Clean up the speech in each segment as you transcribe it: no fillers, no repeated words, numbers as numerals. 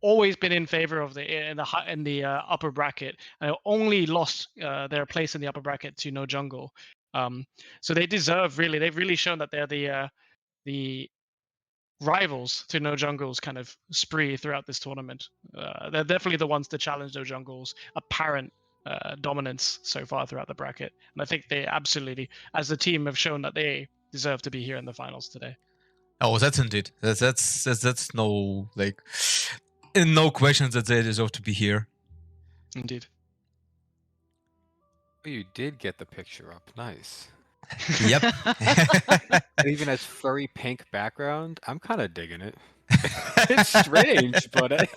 always been in favor of the upper bracket, and only lost their place in the upper bracket to No Jungle. So they deserve they've really shown that they're the rivals to No Jungle's kind of spree throughout this tournament. They're definitely the ones to challenge No Jungle's apparent dominance so far throughout the bracket, and I think they absolutely, as a team, have shown that they deserve to be here in the finals today. Oh, that's indeed. That's no like, no questions that they deserve to be here. Indeed. Oh, you did get the picture up. Nice. Yep. Even as furry pink background, I'm kind of digging it. It's strange, but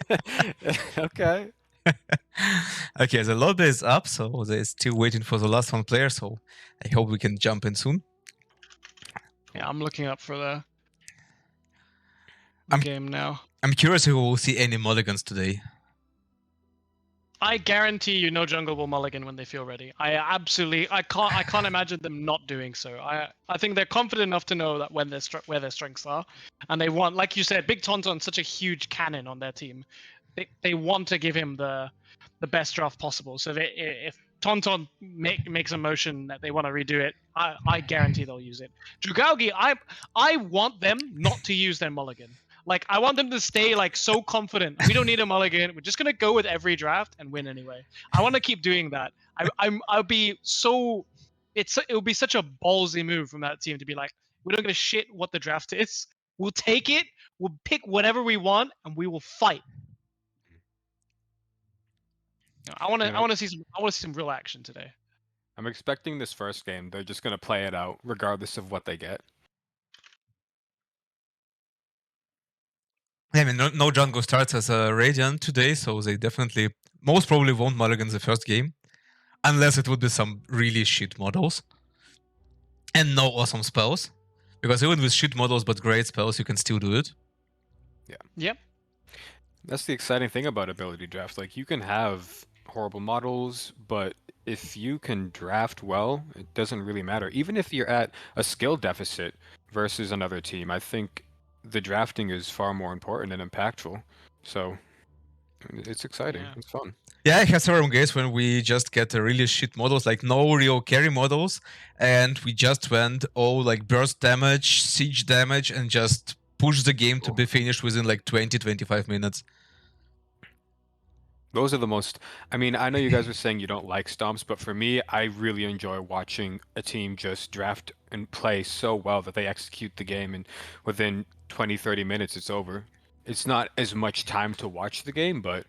okay. Okay, the lobby is up, so they're still waiting for the last one player. So I hope we can jump in soon. Yeah, I'm looking up for the game now. I'm curious if we will see any mulligans today. I guarantee you, No Jungle will mulligan when they feel ready. I can't imagine them not doing so. I think they're confident enough to know that where their strengths are, and they want, like you said, Big Tonton's such a huge cannon on their team. They want to give him the best draft possible. So if Tonton makes a motion that they want to redo it, I guarantee they'll use it. Drugalki, I want them not to use their mulligan. Like, I want them to stay like so confident. We don't need a mulligan. We're just gonna go with every draft and win anyway. I want to keep doing that. I'll be so. It'll be such a ballsy move from that team to be like, we don't give a shit what the draft is. We'll take it. We'll pick whatever we want, and we will fight. I want to see some real action today. I'm expecting this first game. They're just gonna play it out regardless of what they get. I mean, no Jungle starts as a Radiant today, so they definitely, most probably won't mulligan the first game. Unless it would be some really shit models. And no awesome spells. Because even with shit models but great spells, you can still do it. Yeah. Yep. That's the exciting thing about ability draft. Like, you can have horrible models, but if you can draft well, it doesn't really matter. Even if you're at a skill deficit versus another team, I think the drafting is far more important and impactful. So it's exciting. Yeah. It's fun. Yeah, I have several games when we just get really shit models, like no real carry models, and we just went all like burst damage, siege damage, and just push the game to be finished within like 20-25 minutes. Those are the most. I mean, I know you guys were saying you don't like stomps, but for me, I really enjoy watching a team just draft and play so well that they execute the game, and within 20-30 minutes, it's over. It's not as much time to watch the game, but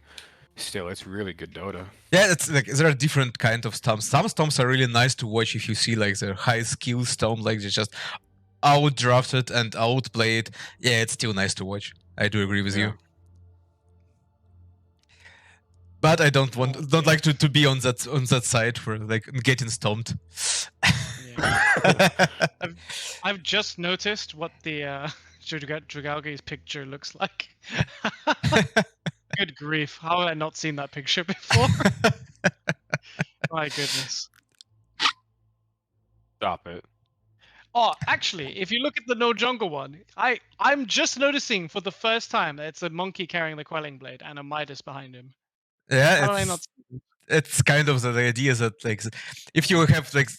still, it's really good Dota. Yeah, it's like there are different kind of stomps. Some stomps are really nice to watch if you see like their high skill stomp, like they just outdrafted and outplayed. Yeah, it's still nice to watch. I do agree with you. But I don't like to be on that side for like getting stomped. Yeah. I've just noticed what the Drugalki's picture looks like. Good grief! How have I not seen that picture before? My goodness. Stop it. Oh, actually, if you look at the No Jungle one, I'm just noticing for the first time that it's a monkey carrying the quelling blade and a Midas behind him. Yeah, it's kind of the idea that like if you have like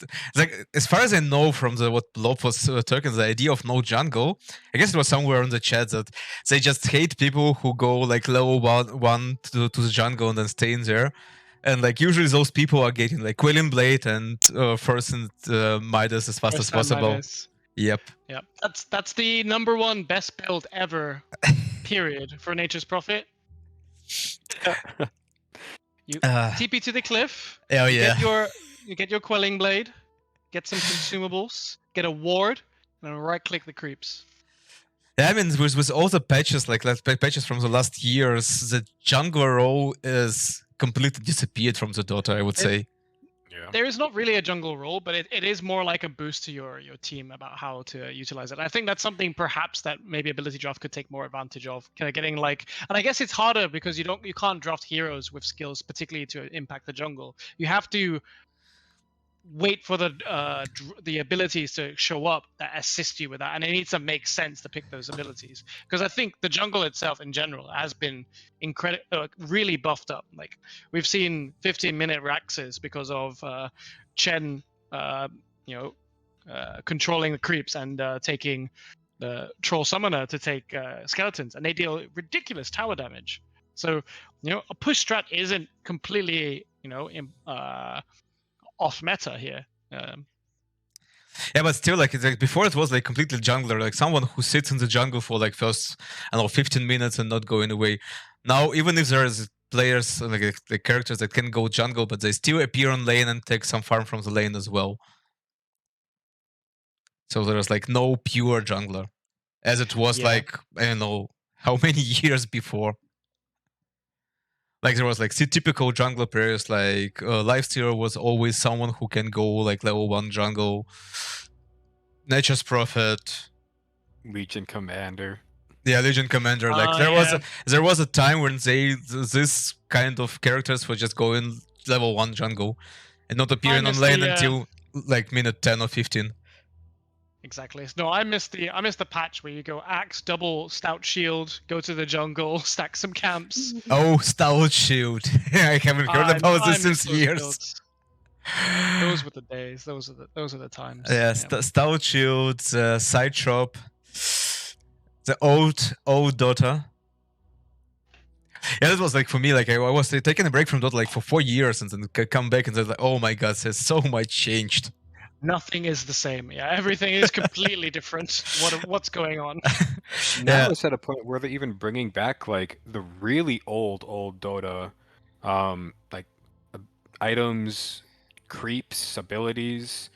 as far as I know from what Blob was talking, the idea of No Jungle, I guess it was somewhere in the chat that they just hate people who go like level one to the jungle and then stay in there. And like usually those people are getting like Quelling Blade and first and Midas as fast as possible. Midas. Yep. Yep. That's the #1 best build ever. Period for Nature's Prophet. You TP to the cliff. Oh yeah. You get your Quelling Blade, get some consumables, get a ward, and then right-click the creeps. Yeah, I mean, with all the patches, like patches from the last years, the jungler role is completely disappeared from the Dota, I would say. Yeah. There is not really a jungle role, but it is more like a boost to your team about how to utilize it. I think that's something perhaps that maybe ability draft could take more advantage of. Kind of getting like, and I guess it's harder because you can't draft heroes with skills particularly to impact the jungle. You have to wait for the abilities to show up that assist you with that, and it needs to make sense to pick those abilities. Because I think the jungle itself in general has been really buffed up. Like we've seen 15-minute Raxes because of Chen, controlling the creeps and taking the troll summoner to take skeletons, and they deal ridiculous tower damage. So a push strat isn't completely off meta here. Yeah, but still, like, it's like before it was like completely jungler, like someone who sits in the jungle for like first, I don't know, 15 minutes and not going away. Now, even if there's players, like characters that can go jungle, but they still appear on lane and take some farm from the lane as well. So there's like no pure jungler, as it was like, I don't know how many years before. Like there was like typical jungler players, like Lifestealer was always someone who can go like level 1 jungle. Nature's Prophet, Legion Commander. Yeah, Legion Commander. Like there was a time when this kind of characters were just going level 1 jungle and not appearing on lane until like minute 10 or 15. Exactly. No, I missed the patch where you go axe, double stout shield, go to the jungle, stack some camps. Oh, stout shield! I haven't heard about this since years. Shields. Those were the days. Those are the times. Yeah, stout shield, side chop, the old Dota. Yeah, that was like for me. Like I was taking a break from Dota like for 4 years, and then come back and like, oh my god, there's so much changed. Nothing is the same. Yeah, everything is completely different. What's going on? Now it's at a point where they're even bringing back like the really old Dota, like items, creeps, abilities.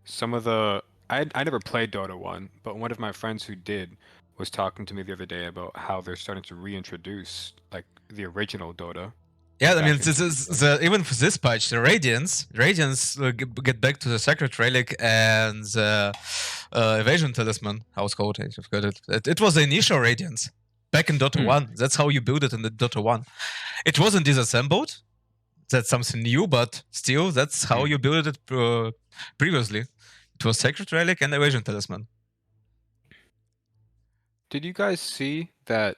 Some of the I never played Dota 1, but one of my friends who did was talking to me the other day about how they're starting to reintroduce like the original Dota. Yeah, I mean, this is even for this patch, the Radiance get back to the Sacred Relic and the Evasion Talisman. How it's called? I forgot it. It was the initial Radiance back in Dota 1. That's how you build it in the Dota 1. It wasn't disassembled. That's something new, but still, that's how you built it previously. It was Sacred Relic and Evasion Talisman. Did you guys see that?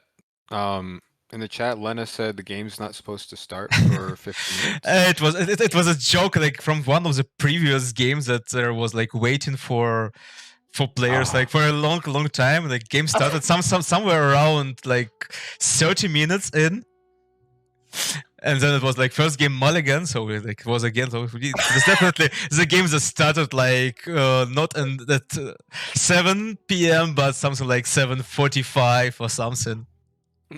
In the chat, Lena said the game's not supposed to start for 15 minutes. It was a joke, like from one of the previous games that there was like waiting for players like for a long time. Like game started somewhere around like 30 minutes in. And then it was like first game mulligan, so like it was again. So it's definitely the game that started like not at 7 p.m. but something like 7:45 or something.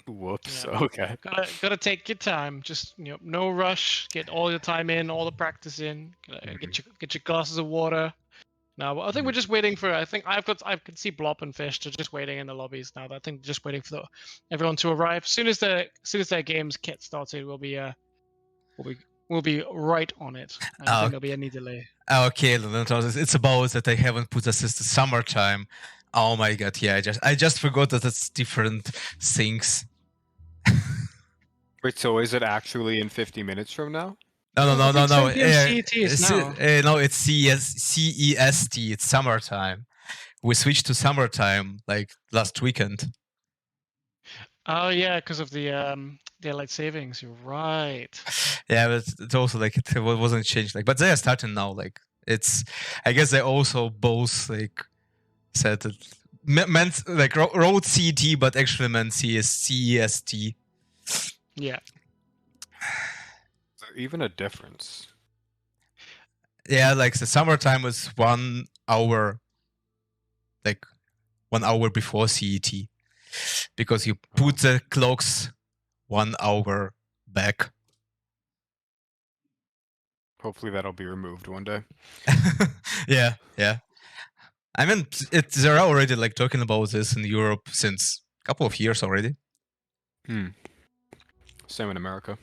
Whoops. Yeah. Okay. Gotta take your time. Just no rush. Get all your time in, all the practice in. Get your glasses of water. Now, I think we're just waiting for. I can see Blop and Fish. They're just waiting in the lobbies now. I think just waiting for everyone to arrive. As soon as their games get started, we'll be right on it. I don't think there'll be any delay. Okay, it's about that I haven't put this to summertime. Oh my god, yeah, I just forgot that it's different things. Wait, so is it actually in 50 minutes from now? No. No, it's CEST. It's summertime. We switched to summertime like last weekend. Oh yeah, because of the daylight savings. You're right. Yeah, but it's also like it wasn't changed. Like, but they are starting now. Like, it's. I guess they also both like said it meant like wrote CET, but actually meant CEST. Yeah. Even a difference. Yeah, like the summertime is 1 hour, like 1 hour before CET, because you put the clocks 1 hour back. Hopefully that'll be removed one day. Yeah. I mean, they're already like talking about this in Europe since a couple of years already. Same in America.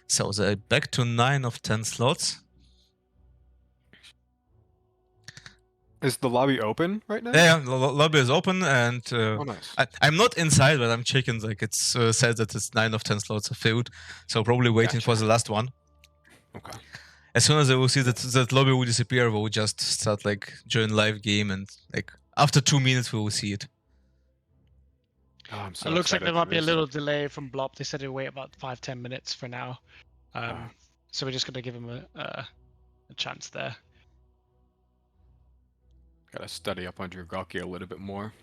So they're back to 9 of 10 slots. Is the lobby open right now? Yeah, lobby is open, and Oh, nice. I'm not inside, but I'm checking. Like it's said that it's 9 of 10 slots are filled, so probably waiting for Gotcha. the last one. Okay. As soon as I will see that lobby will disappear, we'll just start like join live game, and like after 2 minutes we will see it. Oh, I'm so It looks like excited there for might be a this. little delay from Blob. They said it'll wait about 5-10 minutes for now. So we're just gonna give him a chance there. Gotta study up on Drugalki a little bit more.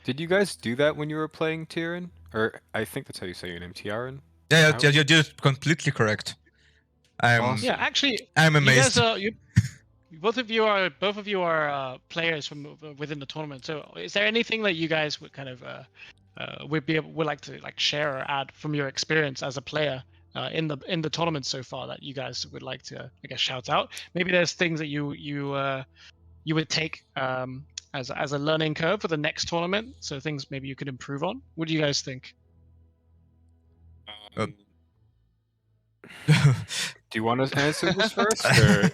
Did you guys do that when you were playing Tyrion? Or I think that's how you say your name, Tyrion? Yeah, you did it completely correct. Awesome. Yeah, actually, I'm amazed. both of you are players from within the tournament. So, is there anything that you guys would kind of would like to like share or add from your experience as a player in the tournament so far that you guys would like to, I guess, shout out? Maybe there's things that you would take as a learning curve for the next tournament. So things maybe you could improve on. What do you guys think? Do you want to answer this first? Or...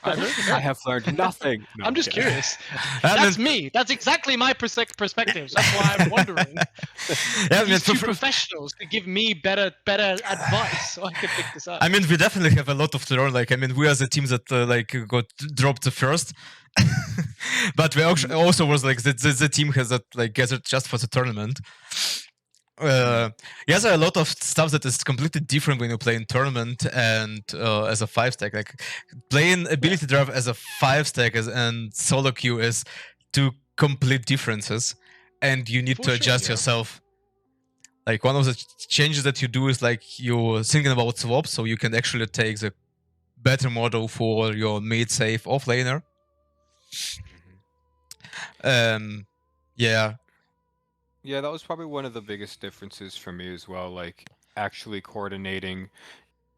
I have learned nothing. No, I'm just kidding. curious. That's me. That's exactly my perspective. That's why I'm wondering. These two professionals could give me better advice, so I could pick this up. I mean, we definitely have a lot to learn. Like, I mean, we are the team that like got dropped first, but we also was like the team has that like gathered just for the tournament. Yes, there are a lot of stuff that is completely different when you play in tournament and as a 5-stack. Like playing ability drive as a 5-stack and solo queue is two complete differences, and you need to adjust yourself. Like one of the changes that you do is like you're thinking about swaps, so you can actually take the better model for your mid safe offlaner. Yeah. Yeah, that was probably one of the biggest differences for me as well, like actually coordinating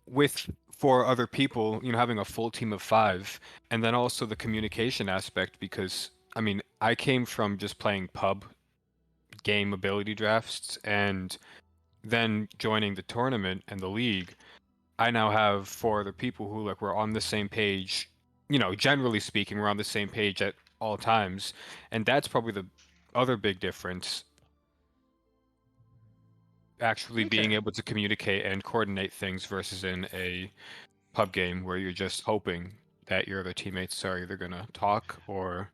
with 4 other people, you know, having a full team of 5, and then also the communication aspect, because I mean, I came from just playing pub game ability drafts, and then joining the tournament and the league. I now have 4 other people who like we're on the same page, you know, generally speaking, we're on the same page at all times, and that's probably the other big difference. Actually being able to communicate and coordinate things versus in a pub game where you're just hoping that your other teammates are either gonna talk or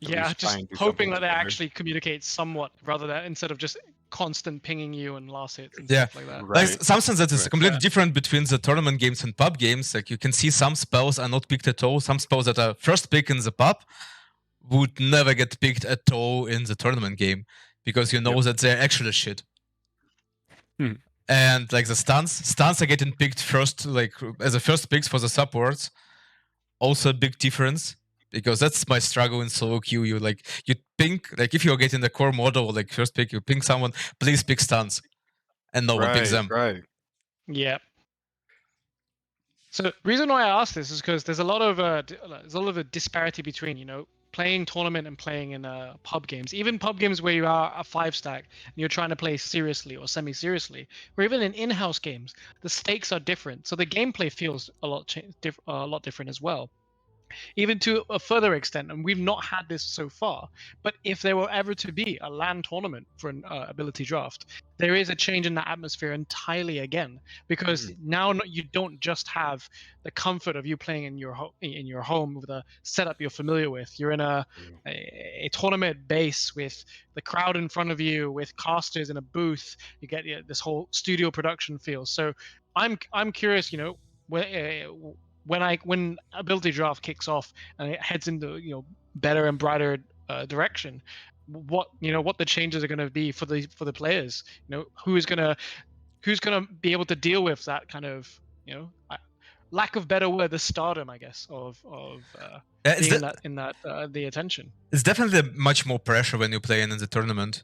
just hoping that they actually communicate somewhat rather than instead of just constant pinging you and last hits and stuff like that. Like something that is completely different between the tournament games and pub games. Like you can see some spells are not picked at all. Some spells that are first picked in the pub would never get picked at all in the tournament game because you know that they're actually shit. And like the stuns are getting picked first, like as the first picks for the supports. Also a big difference because that's my struggle in solo queue. You pink, like if you're getting the core model, like first pick, you ping someone, please pick stuns, and no one picks them. Right. Yeah. So reason why I asked this is because there's a lot of a disparity between, you know, playing tournament and playing in pub games. Even pub games where you are a 5-stack and you're trying to play seriously or semi-seriously, or even in in-house games, the stakes are different. So the gameplay feels a lot different as well. Even to a further extent, and we've not had this so far, but if there were ever to be a LAN tournament for an ability draft, there is a change in that atmosphere entirely again, because now you don't just have the comfort of you playing in your home with a setup you're familiar with. You're in a tournament base with the crowd in front of you, with casters in a booth. You get this whole studio production feel. So I'm curious, you know, when ability draft kicks off and it heads into, you know, better and brighter direction, what the changes are going to be for the players. You know, who's gonna be able to deal with that kind of, you know, lack of better word, the stardom, I guess, of being in that the attention. It's definitely much more pressure when you play in the tournament.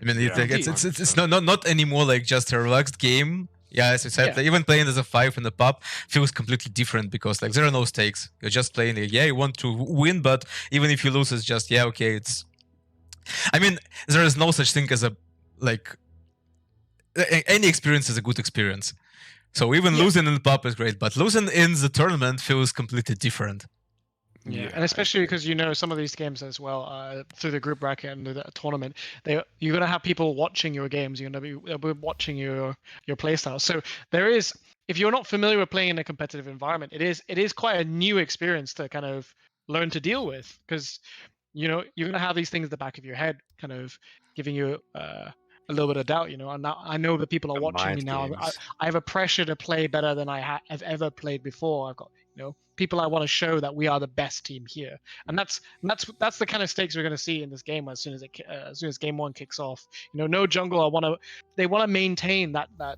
I mean, it's not anymore like just a relaxed game. Yeah, as I said, like, even playing as a 5 in the pub feels completely different because like there are no stakes. You're just playing. Like, you want to win, but even if you lose, it's just okay. It's. I mean, there is no such thing as a like. Any experience is a good experience. So even Yeah. losing in the pub is great, but losing in the tournament feels completely different. Yeah, and especially because some of these games as well through the group bracket and the tournament, you're gonna have people watching your games. They'll be watching your playstyle. So there is, if you're not familiar with playing in a competitive environment, it is quite a new experience to kind of learn to deal with, because you're gonna have these things at the back of your head, kind of giving you a little bit of doubt. And now I know that people are The watching me mind now. games. I have a pressure to play better than I have ever played before. I've got people I want to show that we are the best team here, and that's the kind of stakes we're going to see in this game as soon as game one kicks off. No jungle. They want to maintain that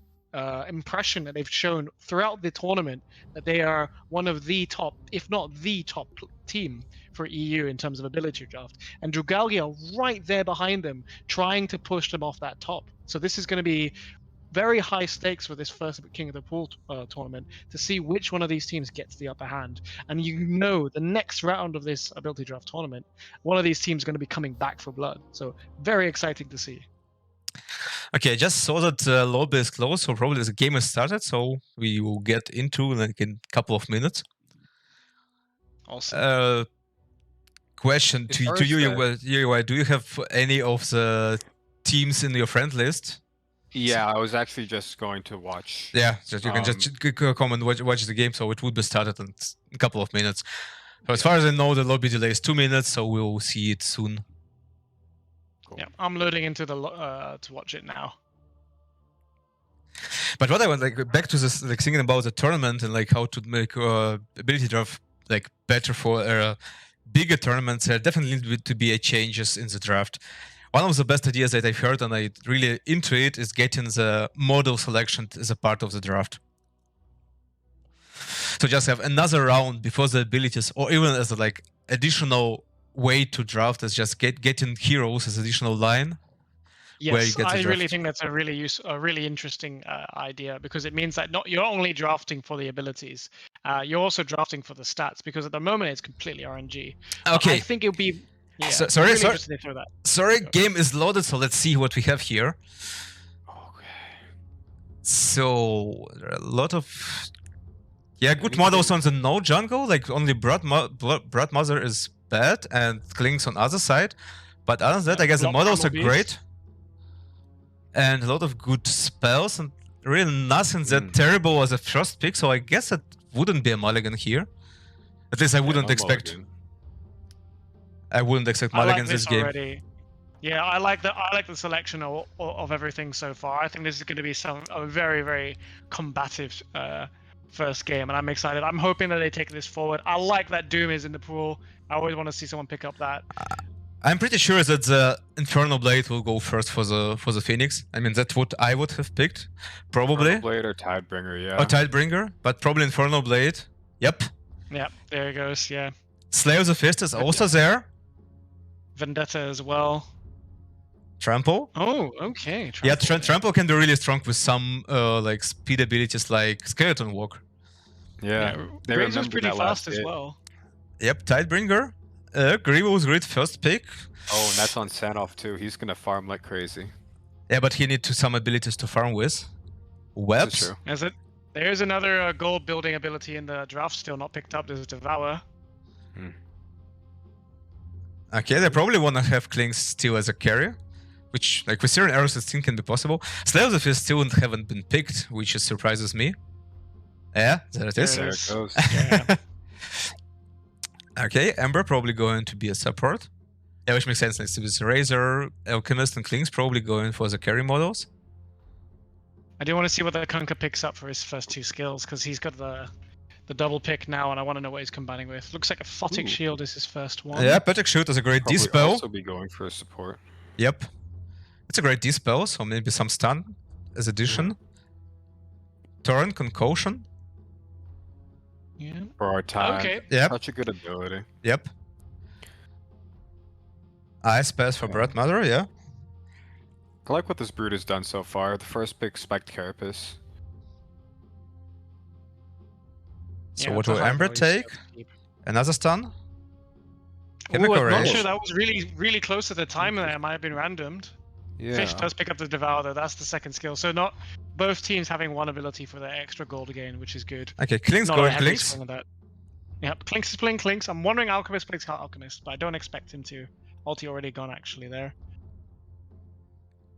impression that they've shown throughout the tournament, that they are one of the top, if not the top team for EU in terms of ability draft, and Drugalki are right there behind them, trying to push them off that top. So this is going to be very high stakes for this first King of the Pool tournament, to see which one of these teams gets the upper hand. And the next round of this ability draft tournament, one of these teams is going to be coming back for blood. So very exciting to see. Okay, I just saw that lobby is closed, so probably the game has started, so we will get into in a couple of minutes. Awesome. Question to you, UI, do you have any of the teams in your friend list? Yeah, I was actually just going to watch. Yeah, you can just come and watch the game, so it would be started in a couple of minutes. So as far as I know, the lobby delay is 2 minutes, so we'll see it soon. Cool. Yeah, I'm loading into the to watch it now. But what I want, back to this, thinking about the tournament and how to make ability draft better for bigger tournaments. There definitely need to be changes in the draft. One of the best ideas that I've heard, and I really into it, is getting the model selection as a part of the draft. So just have another round before the abilities, or even as additional way to draft, is just getting heroes as additional line. Yes, I really think that's a really interesting idea, because it means that you're only drafting for the abilities, you're also drafting for the stats, because at the moment it's completely RNG. Okay. I think it'll be. Yeah, sorry, game is loaded, so let's see what we have here. Okay. So there are a lot of good models on the no jungle. Only Blood Mother is bad, and Kling's on other side. But other than that, I guess the models are great. And a lot of good spells, and really nothing that terrible as a first pick, so I guess that wouldn't be a mulligan here. At least I wouldn't expect. I wouldn't expect mulligans this game. Already. Yeah, I like the selection of everything so far. I think this is going to be a very, very combative first game, and I'm excited. I'm hoping that they take this forward. I like that Doom is in the pool. I always want to see someone pick up that. I'm pretty sure that the Infernal Blade will go first for the Phoenix. I mean, that's what I would have picked, probably. Infernal Blade or Tidebringer, yeah. Or Tidebringer, but probably Infernal Blade. Yep. Yep, there it goes, yeah. Slayer of the Fist is also there. Vendetta as well. Trample. Oh, okay. Trample, Trample can be really strong with some speed abilities like Skeleton Walk. Yeah. Razor's pretty fast as well. Yep, Tidebringer. Grievous was great first pick. Oh, and that's on Sanoff too. He's gonna farm like crazy. Yeah, but he needs some abilities to farm with. Webs. There's another gold building ability in the draft still not picked up. This is Devour. Okay, they probably want to have Klings still as a carrier, which, with Syrian Arrows, it still can be possible. Slayer of the Fist still haven't been picked, which surprises me. Yeah, there it is. There it goes. Yeah. Okay, Ember probably going to be a support. Yeah, which makes sense. Next to this Razor, Alchemist, and Klings probably going for the carry models. I do want to see what the Kunkka picks up for his first two skills, because he's got the double pick now, and I want to know what he's combining with. Looks like a Photic Shield is his first one. Yeah, Photic Shield is a great dispel. Also be going for a support. Yep, it's a great dispel, so maybe some stun as addition. Torrent, Concussion. Yeah. For our time. Okay. Yep. Such a good ability. Yep. Ice Pass for Blood Mother, yeah. I like what this brood has done so far. The first pick, Spiked Carapace. So what will Ember take? Another stun? I'm not sure, that was really, really close at the time, and it might have been randomed. Yeah. Fish does pick up the Devour though. That's the second skill. So not both teams having one ability for their extra gold gain, which is good. Okay, Klink's Not a going heavy Klinks. swing of that. Yep, Klinks is playing Klinks. I'm wondering Alchemist plays Alchemist, but I don't expect him to. Ulti already gone actually there.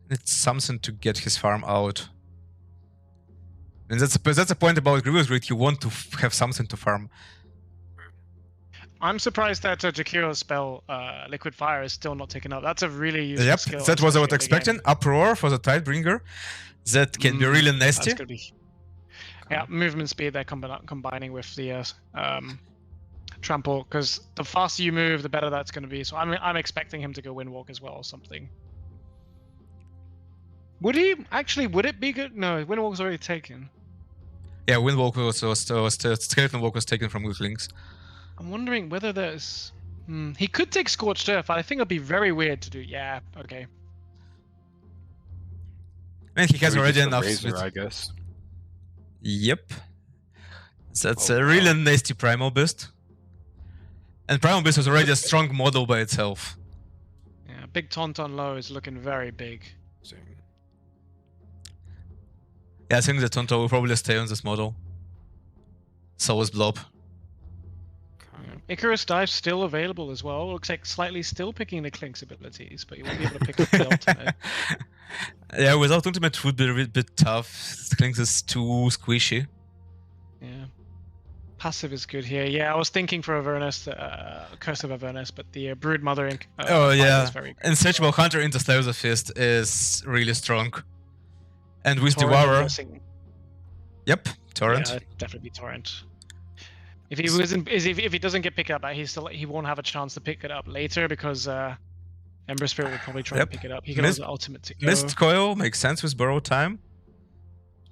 It's something to get his farm out. And that's the point about Grievous Greed. You want to have something to farm. I'm surprised that Jakiro's spell, Liquid Fire, is still not taken up. That's a really useful Yep, skill. that was what I was especially in expecting. the game. Uproar for the Tidebringer. That can be really nasty. That's gonna be... Yeah, movement speed they're combining with the trample, because the faster you move, the better that's going to be. So I'm expecting him to go Windwalk as well or something. Would he actually? Would it be good? No, Windwalk's already taken. Yeah, Windwalk Skeleton Walk was taken from Weaklings. I'm wondering whether there's. He could take Scorched Earth, but I think it'd be very weird to do. Yeah, okay. I mean, he has Maybe already just the enough. Razor, I guess. Yep. So that's a really nasty Primal Beast. And Primal Beast was already a strong model by itself. Yeah, big Tauntaun low is looking very big. Yeah, I think the Tonto will probably stay on this model. So is Blob. Icarus Dive's still available as well. Looks like slightly still picking the Klink's abilities, but you won't be able to pick up the ultimate. Yeah, without ultimate it would be a bit tough. Klink's is too squishy. Yeah. Passive is good here. Yeah, I was thinking for Avernus, Curse of Avernus, but the Brood Mother oh yeah, is very good. Insatiable Hunter into Slayer of Fist is really strong. And with Torrent, I'm Devourer... guessing. Yep, Torrent. Yeah, definitely Torrent. If he wasn't, if he doesn't get picked up, he won't have a chance to pick it up later because Ember Spirit will probably try to pick it up. He can also ultimate to go. Mist Coil makes sense with Borrow Time.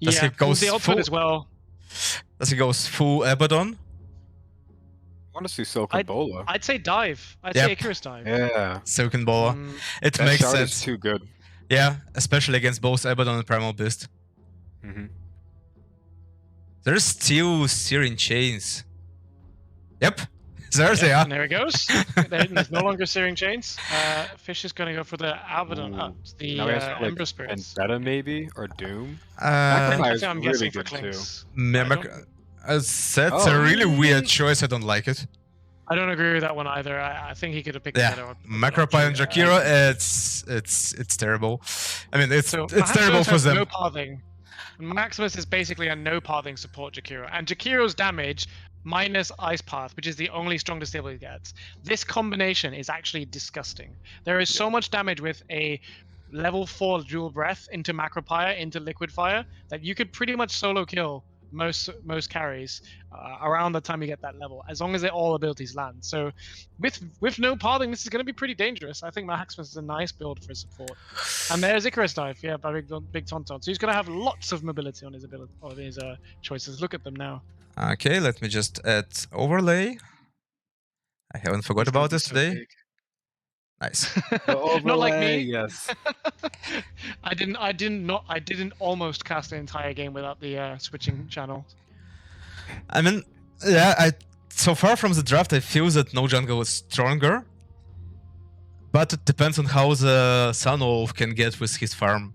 Does Yeah, he goes the ultimate as well. Does he goes full Abaddon? I want to see Silken Bola. I'd say dive. I'd say Icarus dive. Yeah. Silken Bola. It That makes shard sense. is too good. Yeah, especially against both Abaddon and Primal Beast. There's still Searing Chains. Yep, there they are. And there it goes. There's no longer Searing Chains. Fish is going to go for the Abaddon, the Ember Spirits. Vendetta maybe, or Doom? I'm guessing for Klinks. That's a really weird choice, I don't like it. I don't agree with that one either. I think he could have picked a better Macropie and Jakiro, it's terrible. I mean, it's terrible for them. No pathing. Maximus is basically a no pathing support Jakiro, and Jakiro's damage minus Ice Path, which is the only strong disable he gets. This combination is actually disgusting. There is so much damage with a level 4 Dual Breath into Macropire, into Liquid Fire, that you could pretty much solo kill most carries around the time you get that level, as long as all abilities land. So with no pathing, this is going to be pretty dangerous. I think Maximus is a nice build for support. And there's Icarus Dive, yeah, by Big Tauntaun. So he's going to have lots of mobility on his choices. Look at them now. Okay, let me just add overlay. I haven't forgot about this today. Big. Nice. Not like me. Yes. I didn't almost cast the entire game without the switching channel. I mean, yeah, so far from the draft, I feel that no jungle is stronger. But it depends on how the Sunwolf can get with his farm.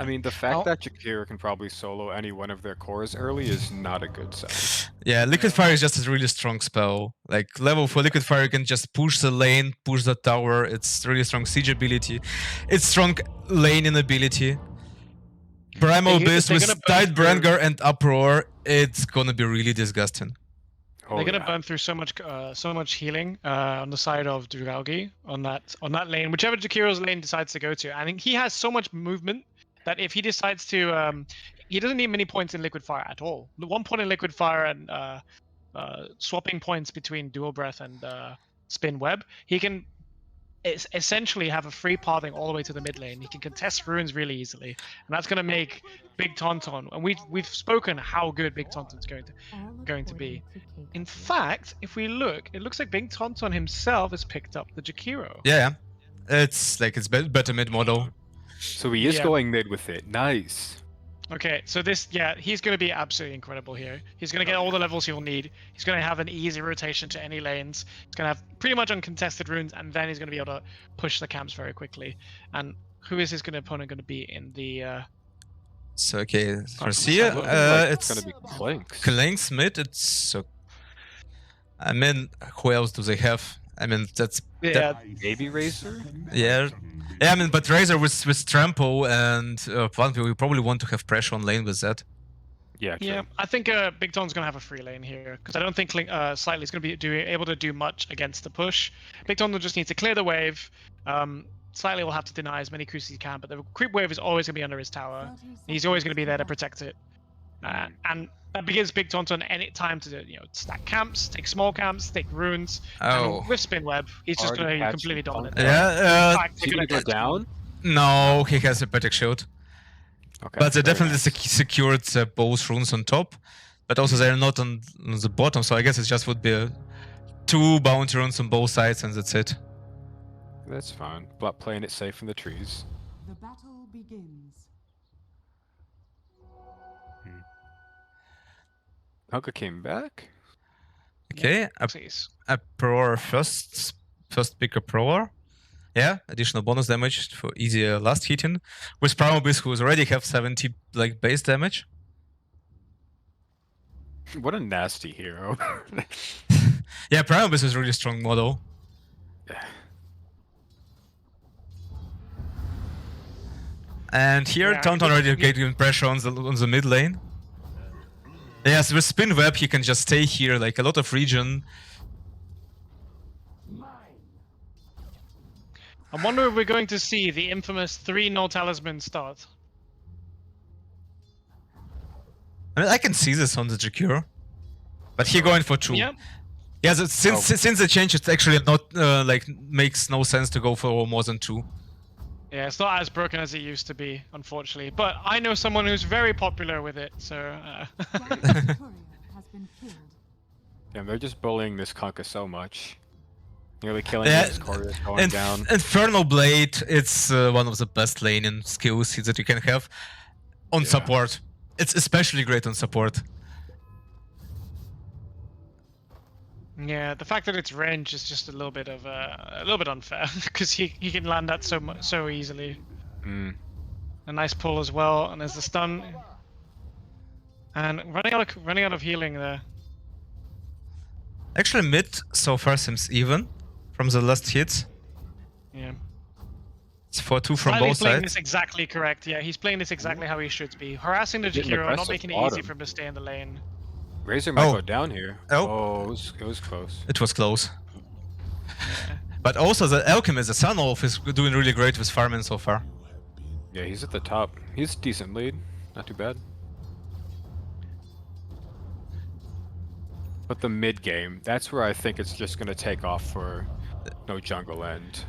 I mean, the fact that Jakiro can probably solo any one of their cores early is not a good sign. Yeah, Liquid Fire is just a really strong spell. Like, level 4 Liquid Fire, you can just push the lane, push the tower. It's really strong siege ability. It's strong laning ability. Primal Beast with Tidebringer and Uproar, it's gonna be really disgusting. They're gonna burn through so much healing on the side of Drugalki on that lane, whichever Jakiro's lane decides to go to. I think he has so much movement that if he decides to, he doesn't need many points in Liquid Fire at all. The 1 point in Liquid Fire and swapping points between Dual Breath and Spin Web, he can essentially have a free pathing all the way to the mid lane. He can contest runes really easily, and that's going to make Big Tauntaun. And we've spoken how good Big Tauntaun's going to be. In fact, if we look, it looks like Big Tauntaun himself has picked up the Jakiro. Yeah, it's better mid model. So he is going mid with it. Nice. Okay, so he's going to be absolutely incredible here. He's going to get all the levels he'll need. He's going to have an easy rotation to any lanes. He's going to have pretty much uncontested runes, and then he's going to be able to push the camps very quickly. And Who is his opponent going to be in the? So okay, for it's Sia, looking like it's gonna be Clinks. Clanks mid. I mean, who else do they have? I mean, Yeah, Maybe Razor? yeah. I mean, but Razor with Trampo and Plant, we probably want to have pressure on lane with that. Yeah, true. yeah. I think Big Tom's going to have a free lane here because I don't think Slightly's going to be able to do much against the push. Big Tom will just need to clear the wave. Slightly will have to deny as many creeps as he can, but the creep wave is always going to be under his tower. He's always going to be there to protect it. And that gives Big Tonton any time to stack camps, take small camps, take runes, Oh. and with spin web, he's just Already going to be catching completely dominant. Punk. Yeah. In fact, Is he gonna go down? No, he has a Patek Shield. Okay. But they very definitely nice. secured both runes on top. But also they're not on the bottom, so I guess it just would be 2 bounty runes on both sides and that's it. That's fine. But playing it safe in the trees. The battle begins. Hunka came back. Okay, Please. a Proer first pick a Proer. Yeah, additional bonus damage for easier last hitting. With Primalbeast who already have 70 like base damage. What a nasty hero. Yeah, Primalbeast is a really strong model. And here Yeah, Tauntaun already getting pressure on the mid lane. Yes, with Spin Web he can just stay here, like a lot of regen. I wonder if we're going to see the infamous 3 no talisman start. I mean, I can see this on the Jakiro. But he going for 2. Yep. Yeah, since the change, it's actually not like makes no sense to go for more than 2. Yeah, it's not as broken as it used to be, unfortunately. But I know someone who's very popular with it, so. Courier has been killed. Damn, they're just bullying this Kunkka so much. Nearly killing Yeah, his Courier going down. Infernal Blade, it's one of the best laning skills that you can have on Yeah. support. It's especially great on support. Yeah, the fact that it's range is just a little bit unfair because he can land that so easily. Mm. A nice pull as well, and there's the stun. And running out of healing there. Actually, mid so far seems even from the last hits. Yeah. It's 4-2 from Slightly both playing sides. this exactly correct. Yeah, he's playing this exactly how he should be. Harassing the Getting Jakiro, not aggressive making it bottom. easy for him to stay in the lane. Razor might Oh. go down here. Oh. It was close. It was close. Yeah. But also the Alchemist, the Sun Wolf, is doing really great with farming so far. Yeah, he's at the top. He's decent lead. Not too bad. But the mid game, that's where I think it's just gonna take off for no jungle end.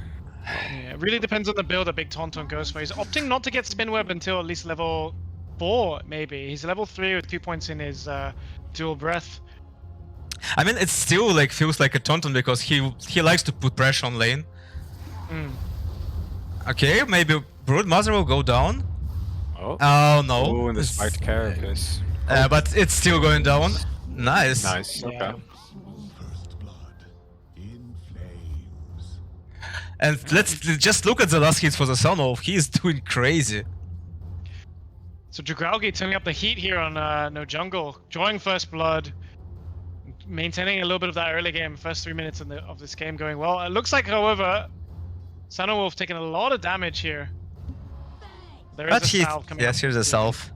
Yeah, it really depends on the build that Big Tauntaun goes for. He's opting not to get Spin Web until at least level 4, maybe. He's level 3 with 2 points in his dual breath. I mean, it still like feels like a Tauntaun because he likes to put pressure on lane. Mm. Okay, maybe Broodmother will go down. Oh. Oh no. Ooh, and the It's- spiked carapace. but it's still going down. Nice. Nice. Yeah. Okay. First blood in flames. And let's just look at the last hits for the Sun Wolf. He is doing crazy. So Drugalki turning up the heat here on No Jungle, drawing first blood, maintaining a little bit of that early game, first 3 minutes of this game going well. It looks like, however, Sun Wolf taking a lot of damage here. There is But a he, salve coming yes, up. here's a self.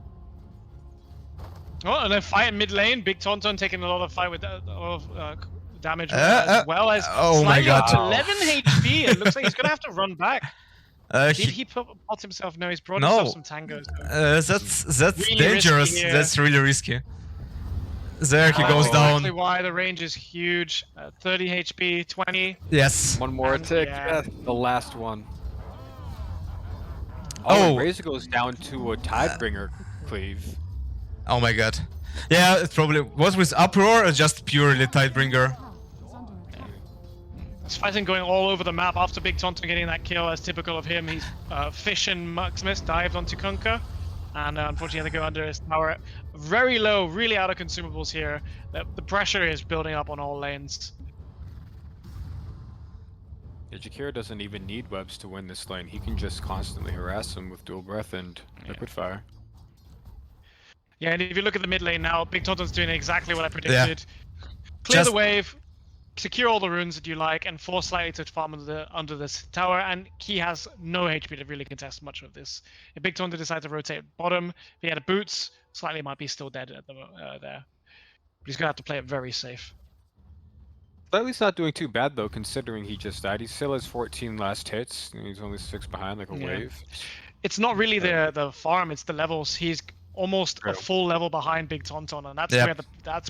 Oh, and a fight in mid lane. Big Tauntaun taking a lot of fight with a lot of damage Uh, as well as oh my Slightly God. up 11 HP. It looks like he's gonna have to run back. Did he pot himself? No, he's brought No. himself some tangos. That's Really dangerous. risky here. That's really risky. There he Oh, goes exactly down. why the range is huge. 30 HP, 20. Yes. One more And, tick. yeah. The last one. Oh. And Razor goes down to a Tidebringer cleave. Oh my god. Yeah, it probably was with Uproar or just purely Tidebringer. There's fighting going all over the map after Big Tauntaun getting that kill, as typical of him. He's Fish and Maximus dived onto Kunkka, and unfortunately they go under his tower. Very low, really out of consumables here. The pressure is building up on all lanes. Yeah, Jakiro doesn't even need webs to win this lane. He can just constantly harass him with dual breath and liquid fire. Yeah, and if you look at the mid lane now, Big Tonton's doing exactly what I predicted. Clear Just- the wave, secure all the runes that you like, and force Slightly to farm under this tower, and he has no HP to really contest much of this. If Big Tonton decides to rotate bottom, if he had a boots, Slightly might be still dead at the there. But he's gonna have to play it very safe. Slightly's not doing too bad though, considering he just died. He still has 14 last hits, and he's only 6 behind, like a Yeah. wave. It's not really the farm; it's the levels. He's almost a True. full level behind Big Tonton, and that's Yep.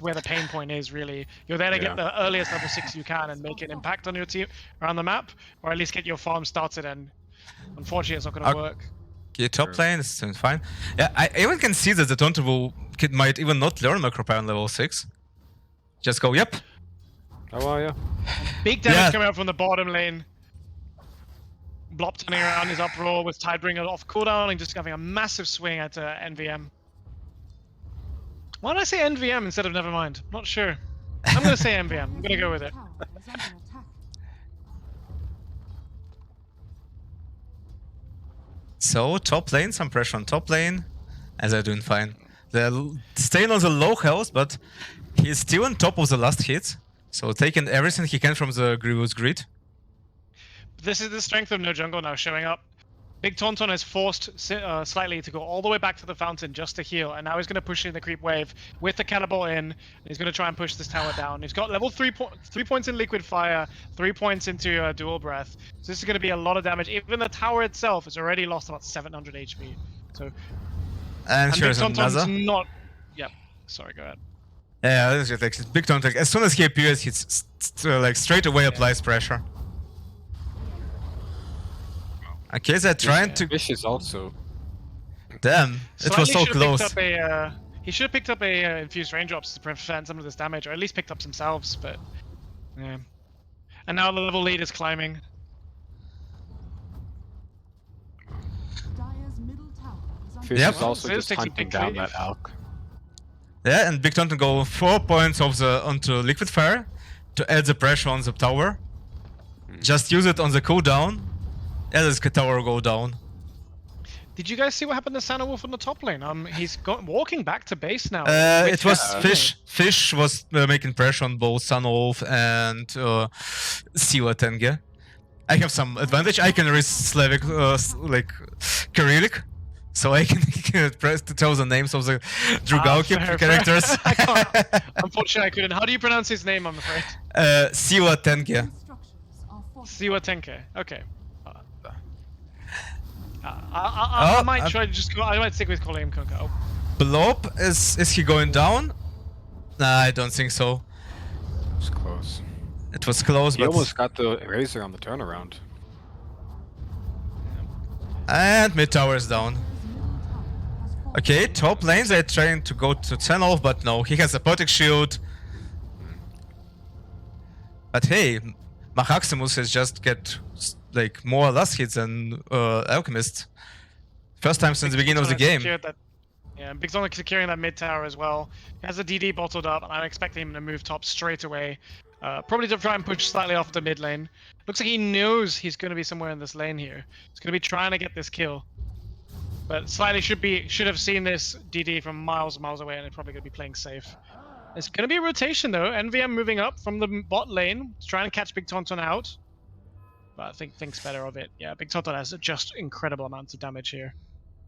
where the pain point is. Really, you're there to Yeah. get the earliest level 6 you can and make an impact on your team around the map, or at least get your farm started. And unfortunately, it's not going to work. Okay, top Sure. lane is doing fine. Yeah, I even can see that the Tonton might even not learn Macropyre on level 6. Just go, yep. Oh well, yeah. Big damage Yeah. coming out from the bottom lane. Blop turning around his uproar with Tidebringer off cooldown and just having a massive swing at NVM. Why did I say NVM instead of Nevermind? Not sure. I'm going to say NVM. I'm going to go with it. Tower is under attack. So, top lane, some pressure on top lane, and they're doing fine. They're staying on the low health, but he's still on top of the last hit. So, taking everything he can from the Grievous Grid. This is the strength of No Jungle now showing up. Big Tonton has forced Slightly to go all the way back to the fountain just to heal, and now he's going to push in the creep wave with the cannibal in. And he's going to try and push this tower down. He's got level 3 points in liquid fire, 3 points into dual breath. So this is going to be a lot of damage. Even the tower itself has already lost about 700 HP. So And and here's Big Tonton's another. not. Yep. Sorry, go ahead. Yeah, this is like Big Tonton. As soon as he appears, he's like straight away applies pressure. Okay, they're trying to. Fish is also. Damn, it was Slightly so should have close. picked up he should have picked up a infused raindrops to prevent some of this damage, or at least picked up some salves. But yeah, and now the level lead is climbing. Dyer's middle tower is under Fish Yep. is also This just takes a hunting big down cleave. that Alk. Yeah, and Big Tonton go 4 points onto liquid fire to add the pressure on the tower. Just use it on the cooldown. Yeah, this tower go down. Did you guys see what happened to Sanawolf on the top lane? He's walking back to base now. It was yeah. Fish. Fish was making pressure on both Sunwolf and Siwa Tenge. I have some advantage. I can read Slavic, like Cyrillic, so I can press to tell the names of the Drugalki fair. characters. I can't. Unfortunately, I couldn't. How do you pronounce his name? I'm afraid. Siwa Tenge. structures are fortified. Siwa Tenke. Okay. I Oh, might try to just. I might stick with calling him Kunka. Oh. Blob is he going down? Nah, I don't think so. It's close. It was close, He but almost got the Razor on the turnaround. and mid tower is down. Okay, top lane they're trying to go to Tenolf, but no, he has a Potic Shield. But hey, Mahaximus has just get like more last hits than Alchemist. First time since the beginning of the game. Yeah, Big Sonic securing that mid tower as well. He has the DD bottled up, and I'm expecting him to move top straight away. Probably to try and push slightly off the mid lane. Looks like he knows he's going to be somewhere in this lane here. He's going to be trying to get this kill. But Slightly should have seen this DD from miles and miles away, and they're probably going to be playing safe. It's going to be a rotation though. NVM moving up from the bot lane, trying to catch Big Tonton out. But I think thinks better of it. Yeah, Big Tonton has just incredible amounts of damage here.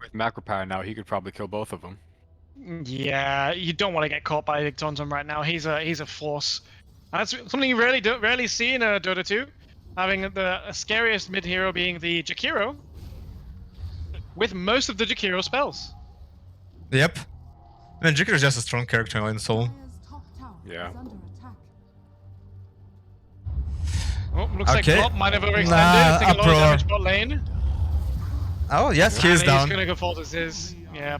With Macropyre now, he could probably kill both of them. Yeah, you don't want to get caught by Big Tonton right now. He's a force. That's something you rarely see in Dota 2. Having the scariest mid hero being the Jakiro, with most of the Jakiro spells. Yep. I mean, Jikir is just a strong character in Soul. Dyer's top tower Yeah. is under attack. Oh, looks Okay. like Blop might have overextended. Nah, Taking a lot of uproar. damage bot lane. Oh yes, he And is he's down. gonna go fault as is. Yeah.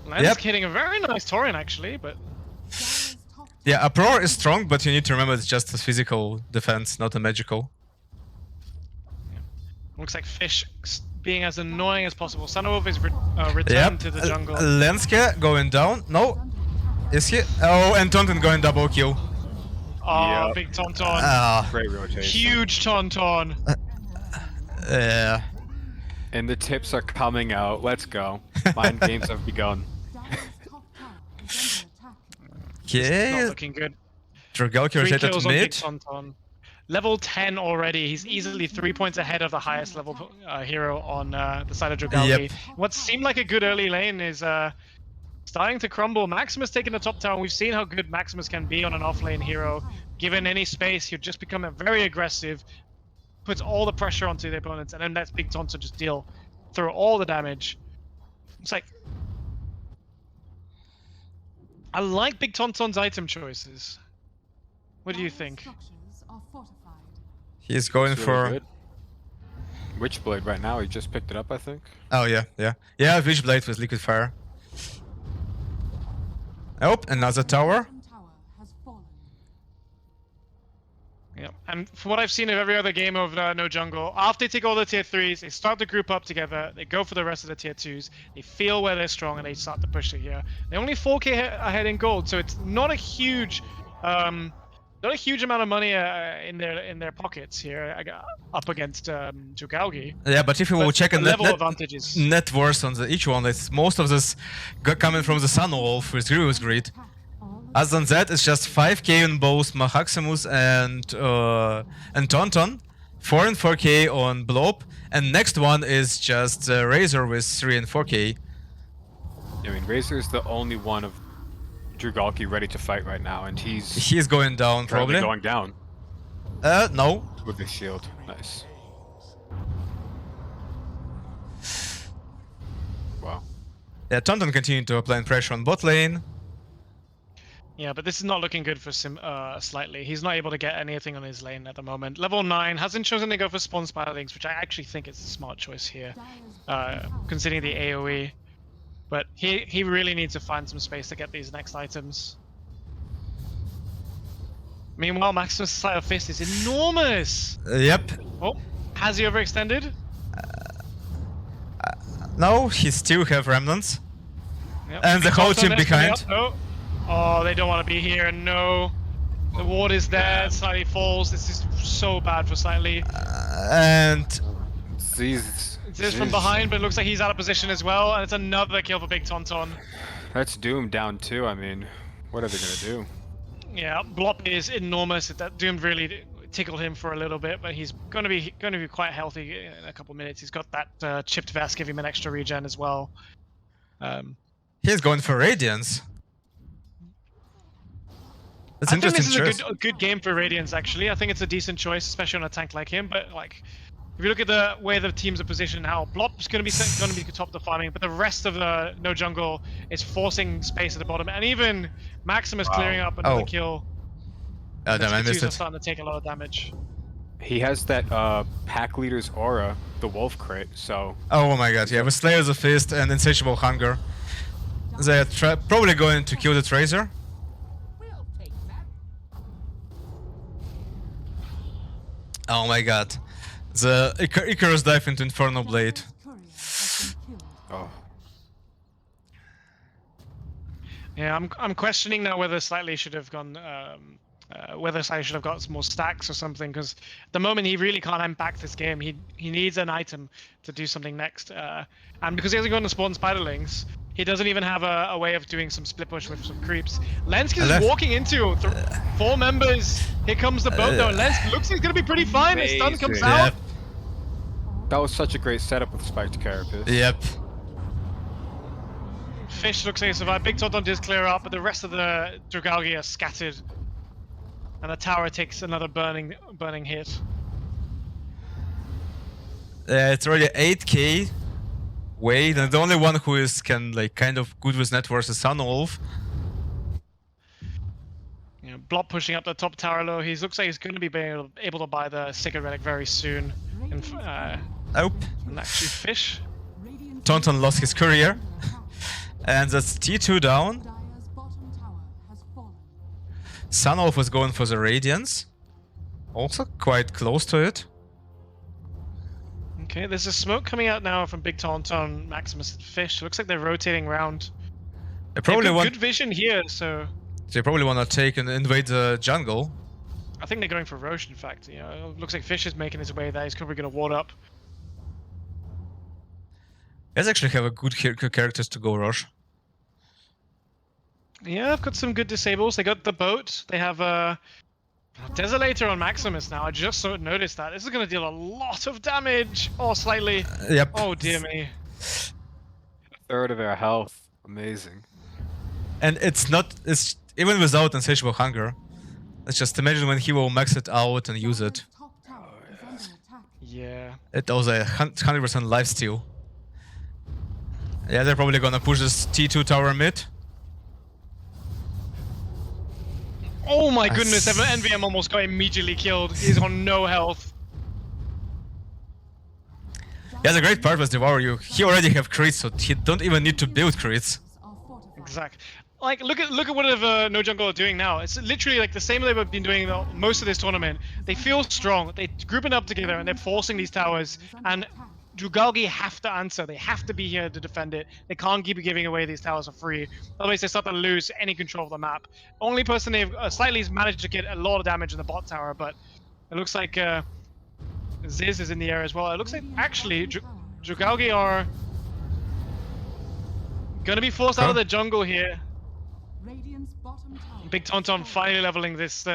Lens Yep. hitting a very nice Tauren actually, but Dyer's top Yeah, Uproar is strong, but you need to remember it's just a physical defense, not a magical. looks like Fish being as annoying as possible. Sunwolf is returned Yep. to the jungle. Lenske going down. No, is he? Oh, and Tonton going double kill. Oh, Yep. big Tauntaun. Ah, Great rotation. Huge Tauntaun. yeah. And the tips are coming out. Let's go. Mind games have begun. Dire's top tower is under attack. Okay. Not looking good. Drugalki 3 rotated kills on big mid. Tauntaun. Level 10 already. He's easily 3 points ahead of the highest level hero on the side of Drugalki. Yep. What seemed like a good early lane is starting to crumble. Maximus taking the top tower. We've seen how good Maximus can be on an off-lane hero. Given any space, he'll just become a very aggressive, puts all the pressure onto the opponents, and then lets Big Tauntaun just deal through all the damage. It's like... I like Big Tauntaun's item choices. What do you Dire's think? structures are fortified. He's going It's for. really good. Witchblade right now. He just picked it up, I think. Oh yeah, yeah, yeah. Witchblade with liquid fire. Oh, another tower. Bottom tower has fallen. Yeah, and from what I've seen of every other game of No Jungle, after they take all the tier 3s, they start to group up together, they go for the rest of the tier 2s, they feel where they're strong, and they start to push it here. They're only 4k ahead in gold, so it's not a huge, not a huge amount of money in their pockets here up against Drugalki. Yeah, but if you will But check the a level advantage is... net worth on each one, it's most of this coming from the Sun Wolf with Grievous Greed. Other than that, it's just 5k on both Maximus and Tauntaun, 4 and 4k on Blob, and next one is just Razor with 3 and 4k. I mean, Razor is the only one of Drugalki ready to fight right now, and he's He's going down currently probably. going down No. with his shield. Nice. Wow. Yeah, Tauntaun continuing to apply pressure on bot lane. Yeah, but this is not looking good for Slightly. He's not able to get anything on his lane at the moment. Level 9 hasn't chosen to go for spawn spiderlings, which I actually think is a smart choice here, considering the AoE. But he really needs to find some space to get these next items. Meanwhile, Maximus' Sleight of Fist is enormous! Yep. Oh, has he overextended? No, he still have remnants. Yep. And the Big whole Tauntaun team is coming behind. up. Oh, they don't want to be here. No. The ward is there. Slightly falls. This is so bad for Slightly. And These. It's from behind, but it looks like he's out of position as well. And it's another kill for Big Tauntaun. That's Doom down too. I mean, what are they gonna do? Yeah, Blop is enormous. That Doom really tickled him for a little bit, but he's going to be quite healthy in a couple minutes. He's got that chipped vest, give him an extra regen as well. he's going for Radiance. That's I think interesting this is choice. a good game for Radiance, actually. I think it's a decent choice, especially on a tank like him. But like, if you look at the way the teams are positioned now, Blop's going to be top of the farming, but the rest of the No Jungle is forcing space at the bottom, and even Maximus clearing up another Oh. kill. Oh damn, I The missed T2s are it. starting to take a lot of damage. He has that pack leader's aura, the wolf crit. So Oh my god, yeah, with Slayers of Fist and Insatiable Hunger. They're probably going to kill the Tracer. Oh my god. The Icarus dive into Inferno Blade. Courier has been killed. oh, Yeah, I'm questioning now whether Slightly should have gone, whether Slightly should have got some more stacks or something, because at the moment he really can't impact this game. He needs an item to do something next, and because he hasn't gone to spawn spiderlings, he doesn't even have a way of doing some split push with some creeps. Lensk is Left. walking into 4 members. Here comes the boat though. Lensk looks like he's gonna be pretty fine. His stun comes Amazing. out. Yep, that was such a great setup with Spiked Carapace. yep. Fish looks like he survived. Big Tauntaun does clear up, but the rest of the Drugalki are scattered. And the tower takes another burning hit. It's already 8k. Wade, and the only one who is like kind of good with net worth is Sun Wolf. You know, Blop pushing up the top tower low. He looks like he's going to be able to buy the Sigurd relic very soon. Nope. And actually, Fish. Radiant Tauntaun lost his courier. And that's T2 down. Dire's bottom tower has fallen. Sun Wolf was going for the Radiance. Also quite close to it. Okay, there's a smoke coming out now from Big Tauntaun, Maximus, and Fish. Looks like they're rotating around. They probably They've got want. good vision here, so They probably want to take and invade the jungle. I think they're going for Roche, in fact. You know, it looks like Fish is making his way there. He's probably going to ward up. Guys actually have a good characters to go Roche. Yeah, I've got some good disables. They got the boat. They have Desolator on Maximus now. I just sort of noticed that. This is going to deal a lot of damage. Oh, slightly. Yep. Oh, dear me. Third of our health. Amazing. And it's even without insatiable hunger. Let's just imagine when he will max it out and use it. Top tower is under attack. Yeah. It was a 100% lifesteal. Yeah, they're probably gonna push this T2 tower mid. Oh my goodness, NVM almost got immediately killed. He's on no health. Yeah, the great part was Devour you. He already have crits, so he don't even need to build crits. Are fortified. Exact. Like, look at what No Jungle are doing now. It's literally like the same they've been doing most of this tournament. They feel strong. They're grouping up together and they're forcing these towers. And Drugalki have to answer. They have to be here to defend it. They can't keep giving away these towers for free. Otherwise, they start to lose any control of the map. Only person they've slightly managed to get a lot of damage in the bot tower, but it looks like Ziz is in the air as well. It looks like actually Drugalki are gonna be forced out of the jungle here. Radiant's bottom tower. Big Tauntaun finally leveling this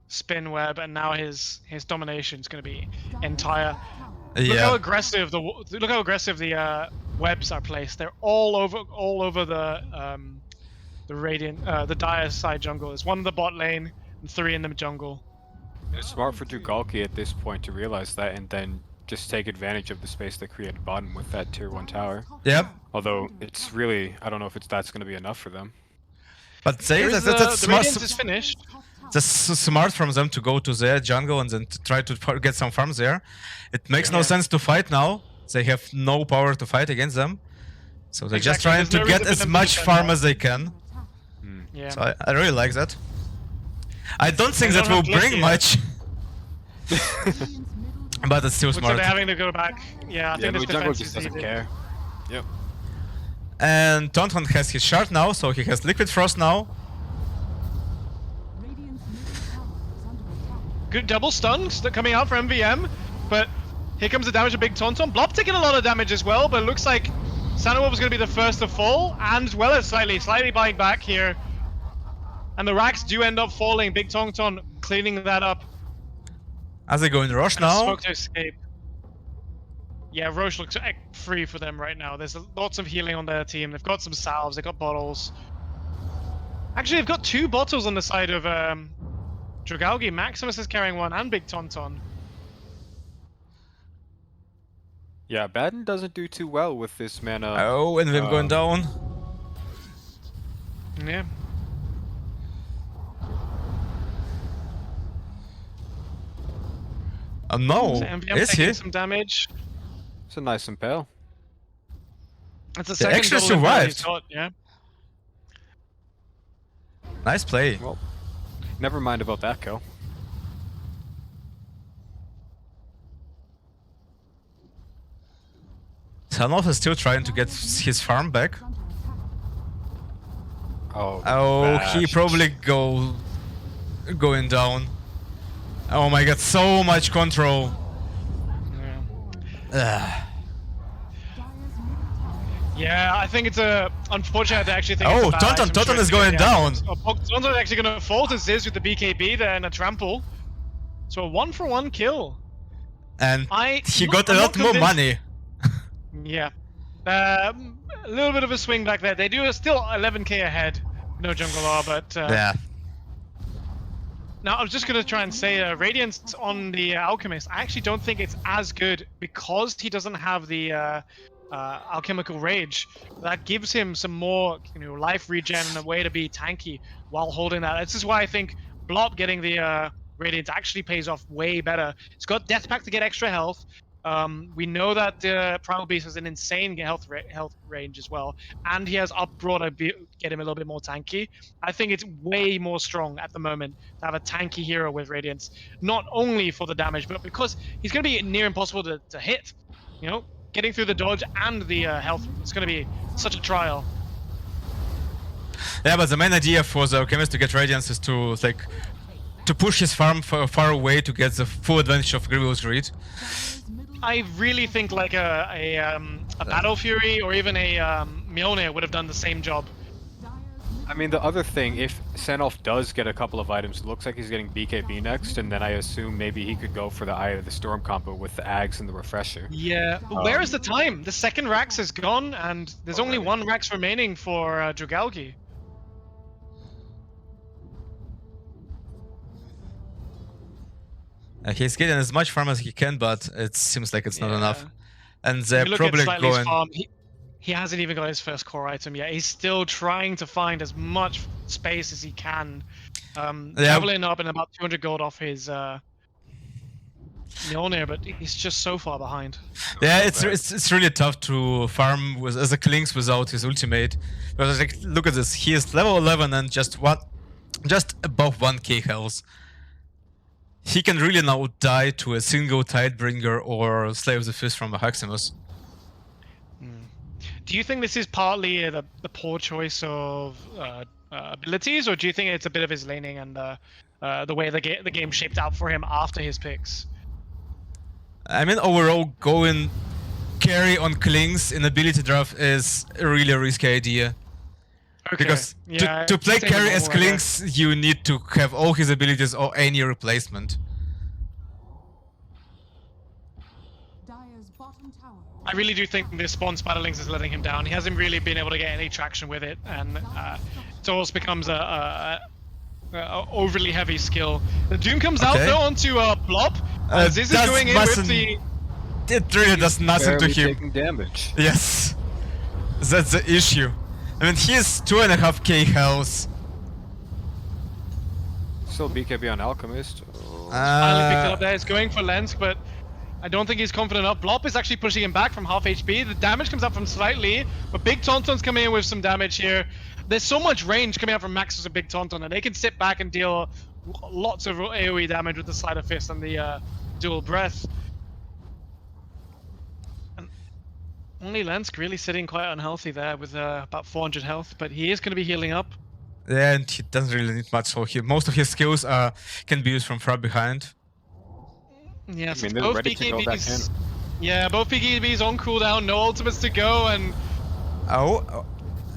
spin web, and now his domination is going to be entire. Look how aggressive the webs are placed. They're all over the Radiant, the Dire side jungle. There's one in the bot lane and 3 in the jungle. It's smart for Drugalki at this point to realize that and then just take advantage of the space they created bottom with that tier 1 tower. Yep. Although it's really, I don't know if that's going to be enough for them. But say that's the smart. Radiance is finished. That's smart from them to go to their jungle and then to try to get some farms there. It makes no sense to fight now. They have no power to fight against them. So they're just trying There's no to get reason for as them to much defend farm now. as they can. Yeah. So I really like that. I don't think They that don't will have bring Lucky much. But it's still Looks like smart. they're having to go back. Yeah, I Yeah, think but this jungle defense just is doesn't needed. care. Yep. And Tauntaun has his shard now, so he has Liquid Frost now. Radiant's middle tower is under attack. Good double stuns that coming out for MVM, but here comes the damage of Big Tauntaun. Blob taking a lot of damage as well, but it looks like Sanowolf is going to be the first to fall, and as well as slightly buying back here. And the racks do end up falling. Big Tauntaun cleaning that up. As they go in rush And a now. smoke to escape. Yeah, Roche looks free for them right now. There's lots of healing on their team. They've got some salves, they've got bottles. Actually, they've got 2 bottles on the side of Drugalki. Maximus is carrying 1 and Big Tauntaun. Yeah, Baden doesn't do too well with this mana. Oh, and them going down. Yeah. No, So MVM is taking he? some damage. It's a nice impale. That's the They second actually double impact he's survived. got, yeah. Nice play. Well, never mind about that kill. Sanov is still trying to get his farm back. Oh, Oh, he bashed. probably going down. Oh my god, so much control. Yeah. Ugh. Yeah, I think it's unfortunate to actually think Oh, it's a bad item Tauntaun choice is to get going the down. items. Oh, Tauntaun actually going to fall to Ziz with the BKB there and a trample. So a 1-for-1 kill. And I'm got a not lot more convinced- money. Yeah. A little bit of a swing back there. They do still 11k ahead. No jungle are, but Yeah. now I was just gonna try and say Radiance on the Alchemist. I actually don't think it's as good because he doesn't have the Alchemical Rage. That gives him some more, life regen and a way to be tanky while holding that. This is why I think Blop getting the Radiance actually pays off way better. It's got Death Pact to get extra health. We know that Primal Beast has an insane health range as well, and he has Uproar to get him a little bit more tanky. I think it's way more strong at the moment to have a tanky hero with Radiance, not only for the damage, but because he's going to be near impossible to hit. Getting through the dodge and the health, it's going to be such a trial. Yeah, but the main idea for the Alchemist to get Radiance is to to push his farm far away to get the full advantage of Grievous Greed. Dire's middle I really think like a Battle Fury or even a Mjolnir would have done the same job. Dire's I mean, the other thing, if Sandolf does get a couple of items, it looks like he's getting BKB next, and then I assume maybe he could go for the Eye of the Storm combo with the Ags and the Refresher. Yeah, but where is the time? The second Rax is gone, and there's only Already. one Rax remaining for Drugalki. He's getting as much farm as he can, but it seems like it's not enough. Yeah. And If they're you look at probably Slightly's going. farm, he hasn't even got his first core item yet. He's still trying to find as much space as he can. Leveling up and about 200 gold off his Mjolnir, but he's just so far behind. Yeah, so it's really tough to farm with as a Klings without his ultimate. Because like, look at this, he is level 11 and just above 1k health. He can really now die to a single Tidebringer or Slay of the Fist from a Maximus. Do you think this is partly the poor choice of abilities, or do you think it's a bit of his laning and the way the game shaped out for him after his picks? I mean, overall, going carry on Klings in ability draft is a really risky idea. Okay. Because yeah, to play same carry with as normal, I guess. Klings, you need to have all his abilities or any replacement. Dire's bottom tower. I really do think this spawn Spiderlings is letting him down. He hasn't really been able to get any traction with it, and it almost becomes a overly heavy skill. The Doom comes out Okay. though onto Blob. This is That going in with mustn't- the. It really does nothing to Barely him. taking damage. Yes, that's the issue. I mean, he is 2.5k health. Still BKB on Alchemist. Oh. Finally picked it up there. It's going for Lensk, but I don't think he's confident enough. Blop is actually pushing him back from half HP. The damage comes up from Slightly, but Big Tauntaun's coming in with some damage here. There's so much range coming out from Maxus and Big Tauntaun, and they can sit back and deal lots of AoE damage with the Sleight of Fist and the Dual Breath. And only Lensk really sitting quite unhealthy there with about 400 health, but he is going to be healing up. Yeah, and he doesn't really need much, so most of his skills can be used from far behind. Yes, I mean, they're both ready to go back BKBs. Yeah, both BKBs on cooldown, no ultimates to go, and Oh,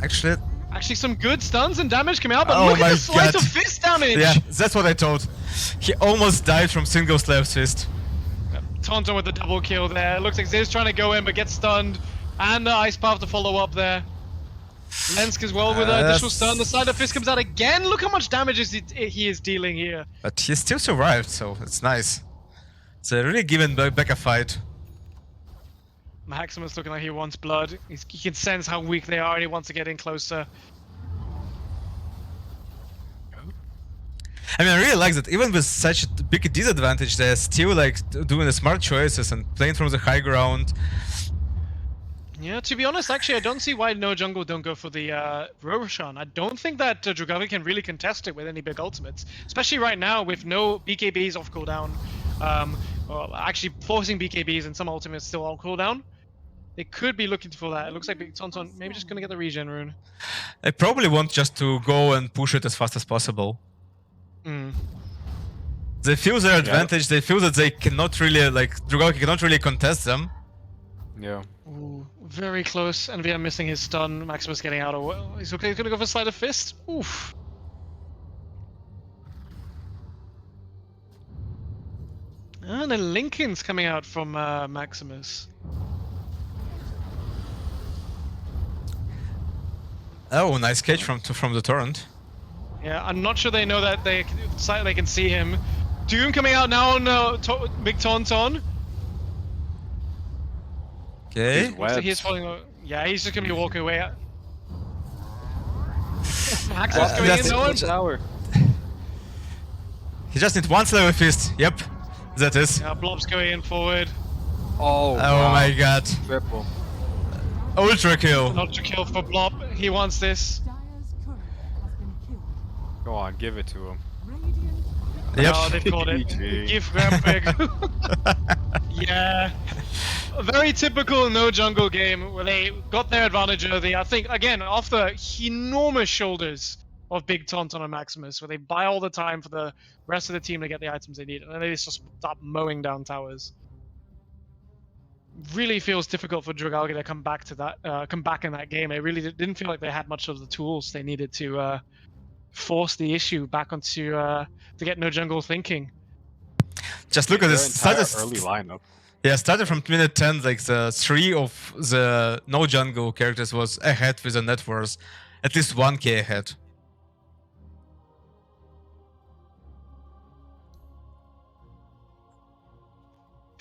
actually, actually some good stuns and damage coming out, but Oh look my at the sleight God. of fist damage! yeah, that's what I thought. He almost died from single slave fist. Tauntaun with the double kill there. Looks like Ziv's trying to go in, but gets stunned. And the Ice Path to follow up there. Lensk as well with an additional That's- stun. The sleight of fist comes out again. Look how much damage he is dealing here. But he still survived, so it's nice. So really giving back a fight. Maximus looking like he wants blood. He can sense how weak they are and he wants to get in closer. I mean, I really like that even with such a big disadvantage, they're still like doing the smart choices and playing from the high ground. Yeah, to be honest, actually, I don't see why no jungle don't go for the Roshan. I don't think that Drugalki can really contest it with any big ultimates, especially right now with no BKBs off cooldown. Well, actually forcing BKBs and some ultimates still on cooldown. They could be looking for that. It looks like Big Tauntaun maybe just gonna get the regen rune. I probably want just to go and push it as fast as possible. Mm. They feel their advantage. They feel that they cannot really Drugalki cannot really contest them. Yeah. Ooh, very close. And we are missing his stun. Maximus getting out of. He's okay. He's gonna go for Sleight of Fist. Oof. And then Lincoln's coming out from Maximus. Oh, nice catch from the torrent. Yeah, I'm not sure they know that they can see him. Doom coming out now on Big Tauntaun. Okay. Looks like he's falling. Yeah, he's just gonna be walking away. Max is going that's- in. No one. Tower. He just needs one Slave Fist. Yep, that is. Yeah, Blob's going in forward. Oh, Oh wow. my god. Triple. Ultra kill. Not to kill for Blob. He wants this. Dire's turret has been killed. Go on, give it to him. Radiant Yep. Oh, they've got it. GG. Give Grab Yeah. A very typical no jungle game where they got their advantage early. I think, again, off the enormous shoulders of big Tauntaun and Maximus, where they buy all the time for the rest of the team to get the items they need, and then they just start mowing down towers. Really feels difficult for Drugalki to come back to that, come back in that game. It really didn't feel like they had much of the tools they needed to force the issue back onto to get no jungle thinking. Just look at Their this. entire Started, early lineup. yeah, started from minute 10. Like the 3 of the no jungle characters was ahead with the net worth, at least 1k ahead.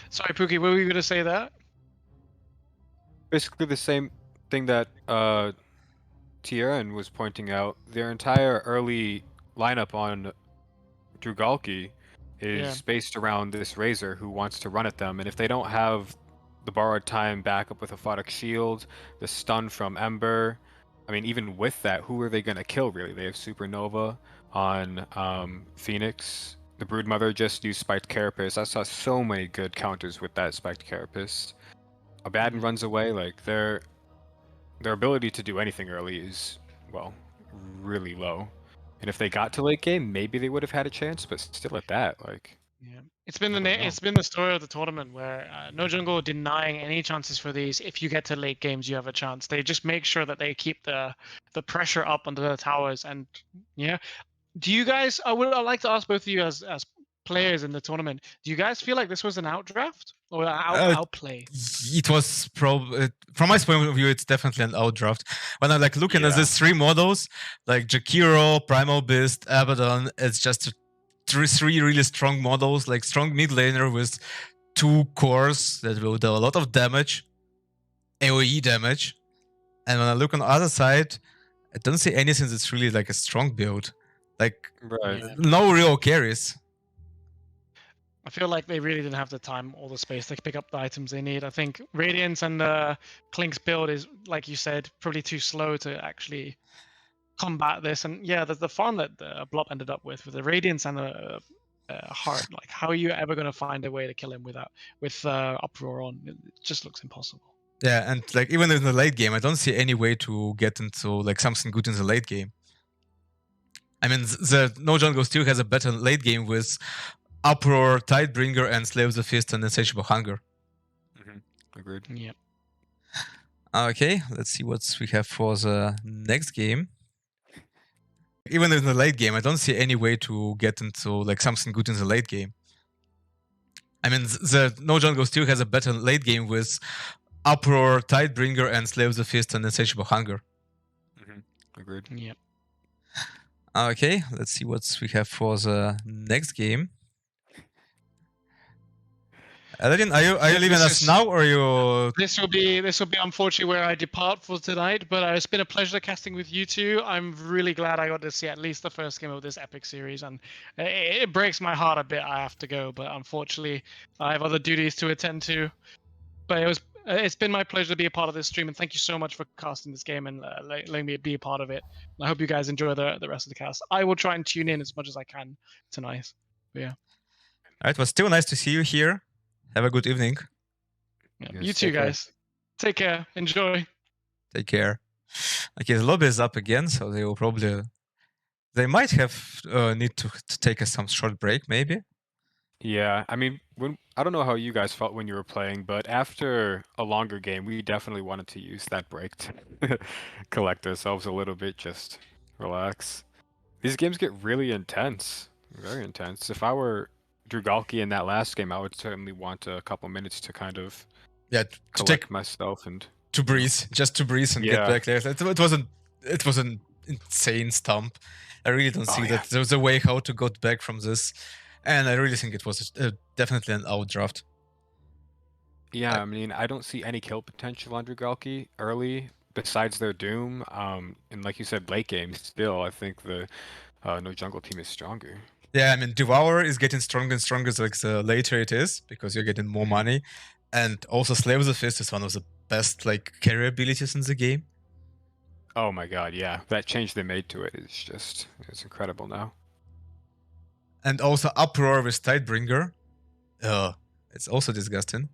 Sorry, Pookie, what were you gonna say there? Basically the same thing that Tieran was pointing out. Their entire early lineup on Drugalki is based around this Razor who wants to run at them, and if they don't have the borrowed time back up with a Photic Shield, the stun from Ember, I mean, even with that, who are they going to kill, really? They have Supernova on Phoenix. The Broodmother just used Spiked Carapace. I saw so many good counters with that Spiked Carapace. Abaddon runs away. Like, their ability to do anything early is, well, really low. And if they got to late game, maybe they would have had a chance, but still at that, like... Yeah, it's been I don't know. it's been the story of the tournament where no jungle denying any chances for these. If you get to late games, you have a chance. They just make sure that they keep the pressure up onto the towers. And yeah, do you guys? I'd like to ask both of you as players in the tournament. Do you guys feel like this was an outdraft or an outplay? It was probably, from my point of view, it's definitely an outdraft. When I'm like looking at these 3 models, like Jakiro, Primal Beast, Abaddon, it's just three really strong models, like strong mid laner with 2 cores that will do a lot of damage, AoE damage. And when I look on the other side, I don't see anything that's really like a strong build. Like, no real carries. I feel like they really didn't have the time or the space to pick up the items they need. I think Radiance and Klink's build is, like you said, probably too slow to actually combat this. And yeah, the farm that Blop ended up with the Radiance and the Heart, like how are you ever going to find a way to kill him with Uproar on? It just looks impossible. Yeah, and like even in the late game, I don't see any way to get into like something good in the late game. I mean, the no jungle still has a better late game with Uproar, Tidebringer, and Slave of the Fist and Insatiable Hunger. Agreed. Yeah. Okay, let's see what we have for the next game. Even in the late game, I don't see any way to get into like something good in the late game. I mean, the no jungle still has a better late game with Uproar, Tidebringer, and Slave of the Fist and Insatiable Hunger. Agreed. Yeah. Okay, let's see what we have for the next game. Aladdin, are you leaving us now, or are you? This will be unfortunately where I depart for tonight. But it's been a pleasure casting with you two. I'm really glad I got to see at least the first game of this epic series, and it breaks my heart a bit. I have to go, but unfortunately, I have other duties to attend to. But it's been my pleasure to be a part of this stream, and thank you so much for casting this game and letting me be a part of it. And I hope you guys enjoy the rest of the cast. I will try and tune in as much as I can tonight. But yeah. All right, it was still nice to see you here. Have a good evening. Yeah. You too, guys. Take care. Enjoy. Take care. Okay, the lobby is up again, so they will probably... They might have need to take some short break, maybe. Yeah, I mean, I don't know how you guys felt when you were playing, but after a longer game, we definitely wanted to use that break to collect ourselves a little bit, just relax. These games get really intense, very intense. If I were Drugalki in that last game, I would certainly want a couple minutes to kind of collect myself and to breathe, just to breathe and get back there. It was an insane stomp. I really don't see that there was a way how to get back from this, and I really think it was definitely an outdraft. Yeah, I mean, I don't see any kill potential on Drugalki early besides their Doom. And like you said, late game still, I think the no jungle team is stronger. Yeah, I mean, Devour is getting stronger and stronger like the later it is, because you're getting more money. And also Slave of the Fist is one of the best like carry abilities in the game. Oh my god, yeah. That change they made to it is just, it's incredible now. And also Uproar with Tidebringer. It's also disgusting.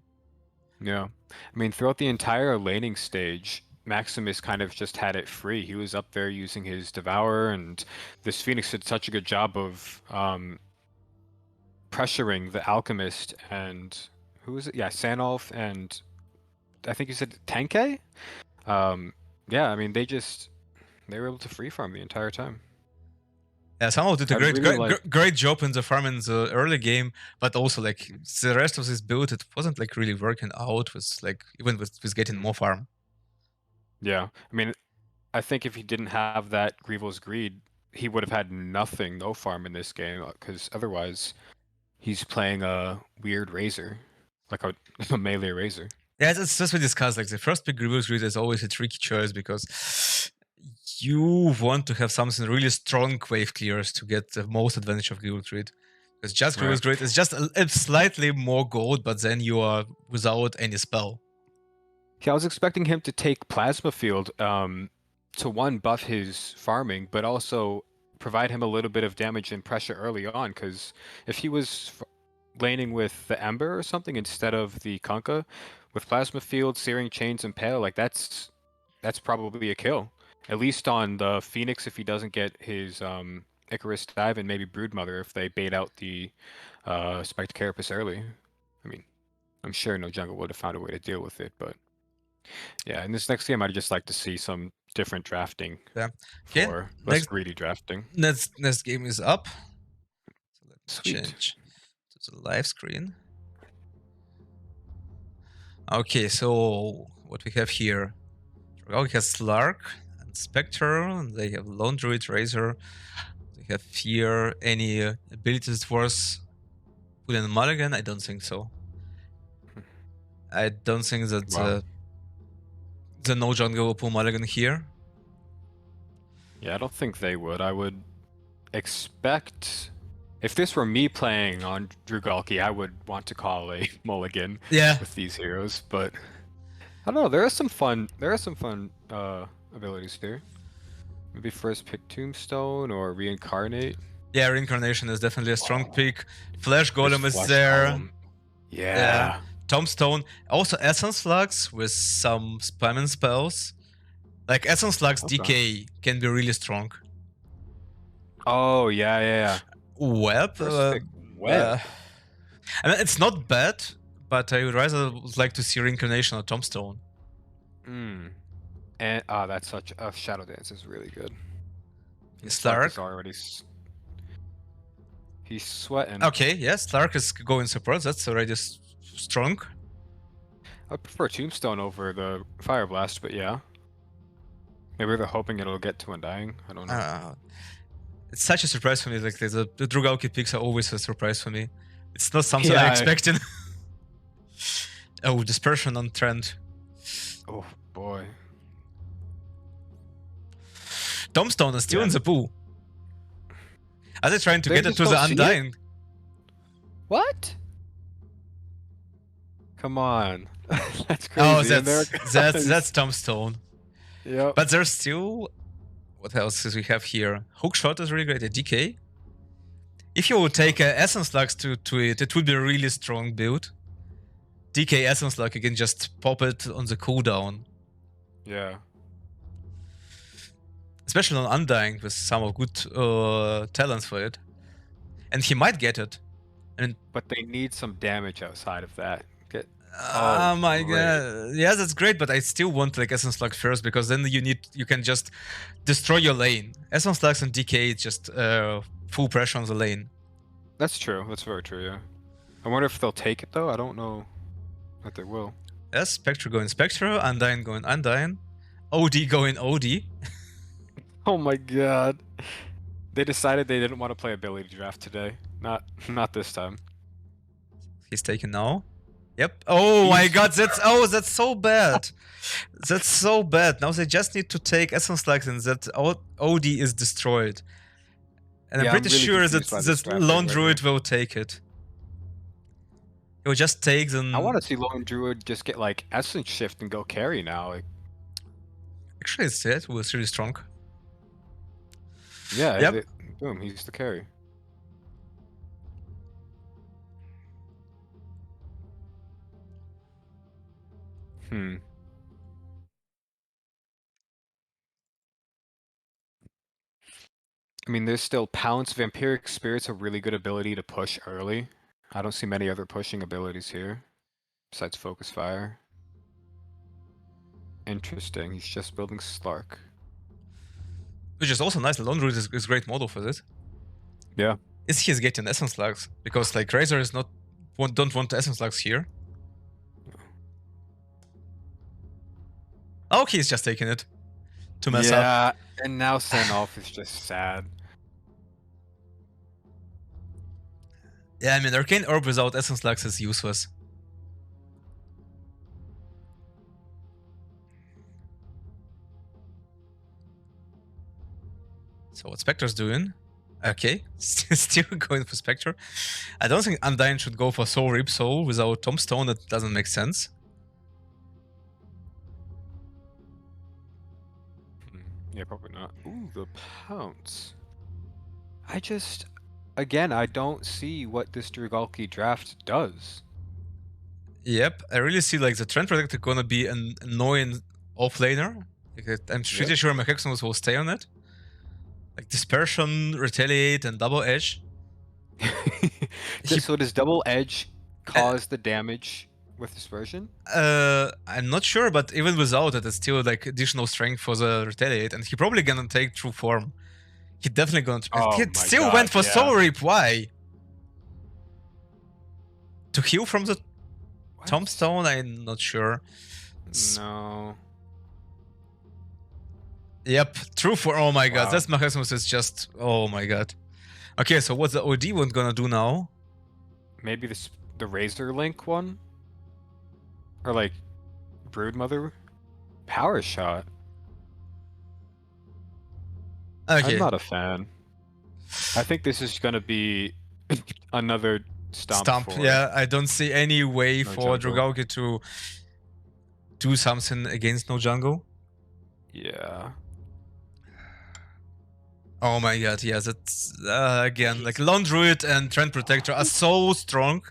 Yeah. I mean, throughout the entire laning stage, Maximus kind of just had it free. He was up there using his Devourer, and this Phoenix did such a good job of pressuring the Alchemist and who was it? Yeah, Sanolf and I think you said Tenkei? Yeah, I mean they were able to free farm the entire time. Yeah, Samuel did a I great, really great job in the farm in the early game, but also like the rest of this build, it wasn't like really working out with like even with getting more farm. Yeah, I mean, I think if he didn't have that Grievel's Greed, he would have had nothing, no farm in this game, because otherwise he's playing a weird Razor, like a melee Razor. Yeah, it's just we discussed. Like the first pick, Reverse Grid is always a tricky choice because you want to have something really strong wave clears to get the most advantage of Reverse Grid. Because just Reverse Right. Grid is just it's slightly more gold, but then you are without any spell. Yeah, I was expecting him to take Plasma Field to one, buff his farming, but also provide him a little bit of damage and pressure early on, because if he was laning with the Ember or something instead of the Kunkka, with Plasma Field, Searing Chains, and Pale, like that's probably a kill. At least on the Phoenix if he doesn't get his Icarus Dive, and maybe Broodmother if they bait out the Spectre Carapace early. I mean, I'm sure no jungle would have found a way to deal with it, but yeah, in this next game I'd just like to see some different drafting Yeah. Okay. for less greedy drafting. Next game is up. So let me Sweet. change to the live screen. Okay, so what we have here. Drugalki has Slark and Spectre, and they have Lone Druid, Razor. They have Fear. Any abilities worth putting in Mulligan? I don't think so. I don't think that Wow. the no jungle will pull Mulligan here. Yeah, I don't think they would. I would expect if this were me playing on Drugalki, I would want to call a mulligan Yeah. with these heroes, but I don't know. There are some fun abilities here. Maybe first pick Tombstone or Reincarnate. Yeah, Reincarnation is definitely a strong pick. Flash Golem This is Flash there. Golem. Yeah. Tombstone. Also Essence Slugs with some spamming spells. Like Essence Slugs Okay. DK can be really strong. Oh yeah. Web. First pick Web. I mean, it's not bad, but I would rather like to see Reincarnation or Tombstone. And that's such a Shadow Dance is really good. Slark is already. He's sweating. Okay, yes, Slark is going support. That's already strong. I prefer Tombstone over the Fire Blast, but yeah. Maybe they're hoping it'll get to Undying. I don't know. It's such a surprise for me. Like the Drugalki picks are always a surprise for me. It's not something Yeah, I expected. Oh, Dispersion on trend. Oh boy. Tombstone is still in the pool. Are they trying to They get it just to the don't see it? Undying? What? Come on. That's crazy. Oh, that's Tombstone. Yep. But there's still... What else do we have here? Hookshot is really great. A DK. If you would take Essence Slugs to it, it would be a really strong build. DK Essence Slug, you can just pop it on the cooldown. Yeah. Especially on Undying with some of good talents for it. And he might get it. But they need some damage outside of that. Oh my great. god. Yeah, that's great, but I still want like Essence Slug first because then you can just destroy your lane. Essence Slugs and DK just full pressure on the lane. That's true. That's very true, yeah. I wonder if they'll take it though. I don't know that they will. Yes, Spectre going Spectre, Undying going Undying, OD going OD. Oh my god. They decided they didn't want to play ability draft today. Not this time. He's taken now. Yep. Oh my god, that's so bad. That's so bad. Now they just need to take Essence Slugs and that OD is destroyed. And Yeah, I'm pretty really sure confused by this that drafting Lone right Druid will take it. He'll just take them. I want to see Lone Druid just get like Essence Shift and go carry now. Like, actually, it was really strong. yeah, Yep. Boom, he's the carry. I mean, there's still Pounce. Vampiric Spirit's a really good ability to push early. I don't see many other pushing abilities here, besides Focus Fire. Interesting, he's just building Slark. Which is also nice. Lone Root is great model for this. Yeah. Is he's getting Essence Slugs? Because like Razor is not don't want Essence Slugs here. Oh, he's just taking it to mess up. Yeah, and now send off is just sad. Yeah, I mean Arcane Orb without Essence Slugs is useless. So what Spectre's doing? Okay, still going for Spectre. I don't think Undyne should go for Soul Reap Soul without Tombstone. That doesn't make sense. Yeah, probably not. Ooh, the Pounce. Again, I don't see what this Drugalki draft does. Yep, I really see like the Trend Protector gonna be an annoying offlaner. Like, I'm pretty sure my Hexamus will stay on it. Like Dispersion, Retaliate, and Double Edge. So does Double Edge cause the damage with Dispersion? I'm not sure, but even without it, it's still like additional strength for the Retaliate, and he probably gonna take True Form. He definitely gonna. Oh He my still God, went for yeah. Soul Reap. Why? To heal from the What? Tombstone? I'm not sure. No. Yep, True Form. Oh my God, Wow. that's Maximus is just. Oh my God. Okay, so what's the OD one gonna do now? Maybe the Razor Link one? Or like Broodmother? Power Shot? Okay. I'm not a fan. I think this is gonna be another stomp, for Yeah, I don't see any way No for Jungle. Drugalki to do something against No Jungle. Yeah. Oh my God, yeah, that's again like Lone Druid and Trend Protector are so strong.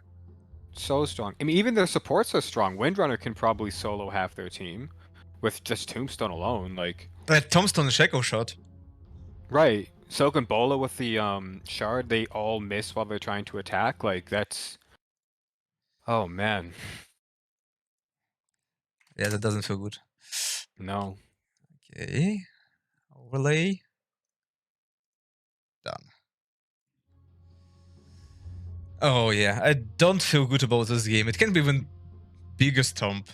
So strong. I mean, even their supports are strong. Windrunner can probably solo half their team with just Tombstone alone. Like, Tombstone and Shackle Shot. right. Soak and Bola with the shard, they all miss while they're trying to attack. Like, that's. Oh man. Yeah, that doesn't feel good. No. Okay. Overlay. Done. Oh yeah, I don't feel good about this game. It can be even bigger stomp.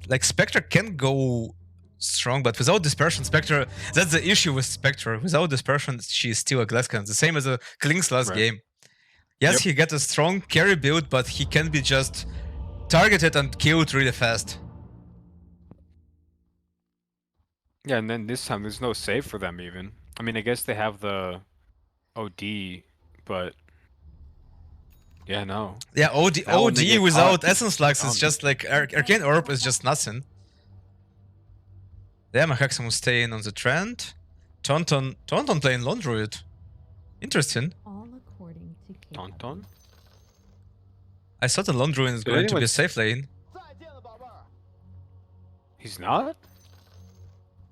Like Spectre can go strong, but without Dispersion, Spectre, that's the issue with Spectre. Without Dispersion, she's still a glass cannon. The same as a Klink's last Right. game. Yes, Yep. he gets a strong carry build, but he can be just targeted and killed really fast. Yeah, and then this time there's no save for them even. I mean, I guess they have the OD, but yeah, no. Yeah, OD, Now when they OD get without caught, Essence Lux is done. just like Arcane Orb is just nothing. There, Mahaxamus staying on the trend. Tauntaun playing Lone Druid. Interesting. All according to Tauntaun? I thought the Lone Druid is Did going to be anyone- safe lane. He's not?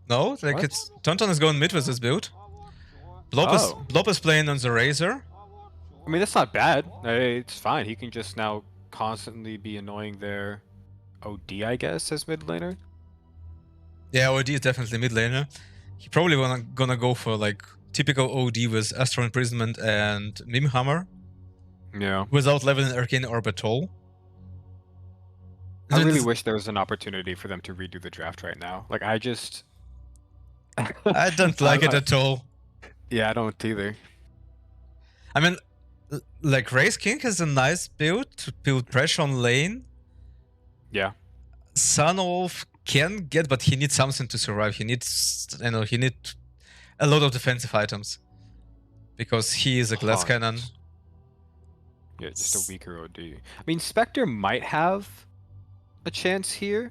No, like What? it's Tauntaun is going mid with this build. Blob Oh. is playing on the Razor. I mean, that's not bad. It's fine. He can just now constantly be annoying their OD, I guess, as mid laner. Yeah, OD is definitely mid laner. He probably gonna go for like typical OD with Astral Imprisonment and Mim Hammer Yeah. without leveling Arcane Orb at all. I really This- wish there was an opportunity for them to redo the draft right now. Like, I just... I don't like it at all. Yeah, I don't either. I mean, like Race King has a nice build to build pressure on lane. Yeah. Sunwolf can get, but he needs something to survive. He needs, he needs a lot of defensive items because he is a glass Hot. cannon. Yeah, just a weaker OD. I mean, Spectre might have a chance here.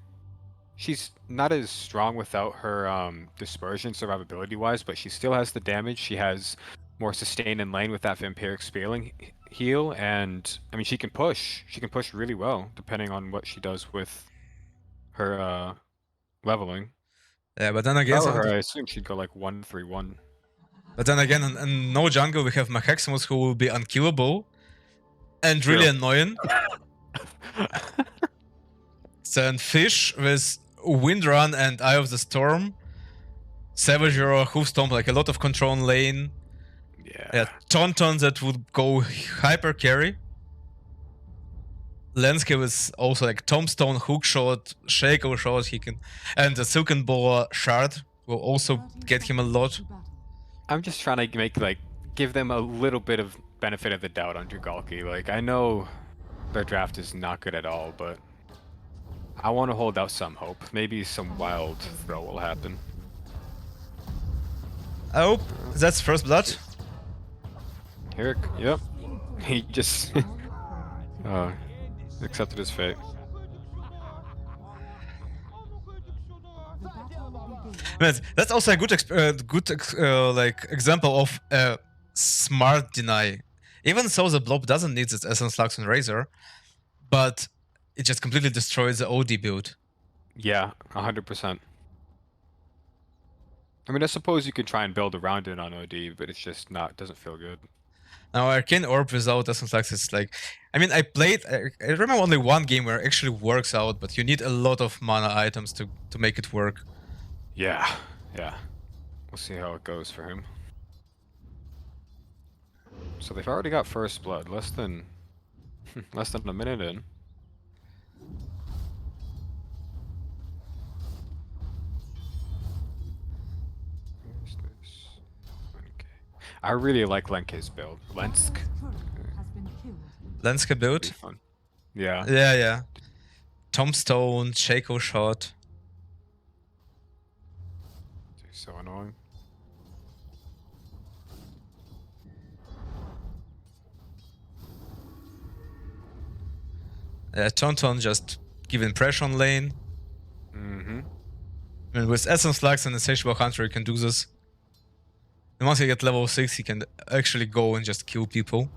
She's not as strong without her dispersion survivability-wise, but she still has the damage. She has more sustain in lane with that vampiric spearling heal, and I mean, she can push. She can push really well, depending on what she does with her leveling. Yeah, but then If again, I were her, I assume she'd go like 1-3-1. but then again, in no jungle we have Maximus who will be unkillable and really True. annoying. Then Fish with Windrun and Eye of the Storm. Savage Hero, Hoofstomp, like a lot of control in lane. Yeah, Tauntaun that would go hyper carry. Lenske with also like Tombstone, Hookshot, Shaco Shot, he can, and the Silken Boa Shard will also 30 get him a seconds lot. to battle. I'm just trying to make give them a little bit of benefit of the doubt on Drugalki. Like I know their draft is not good at all, but I want to hold out some hope. Maybe some wild throw will happen. Oh, that's first blood. Here, yep. He just accepted his fate. The battle begins. Man, that's also a good like example of smart deny. Even so, the blob doesn't need its Essence Lux and Razor, but it just completely destroys the OD build. Yeah, 100%. I mean, I suppose you could try and build around it on OD, but it's just not, doesn't feel good. Now, Arcane Orb without Essence Lux is like... I mean, I remember only one game where it actually works out, but you need a lot of mana items to make it work. Yeah, yeah. We'll see how it goes for him. So they've already got first blood, less than a minute in. Where's this? Lenke. I really like Lenke's build. Lensk. Turret has been killed. Lenske build. Pretty fun. Yeah. Yeah. Tombstone, Shaco Shot. So annoying. Tauntaun just giving pressure on lane. Mm-hmm. And with Essence Lux and Insatiable Hunter, you can do this. And once you get level 6, you can actually go and just kill people.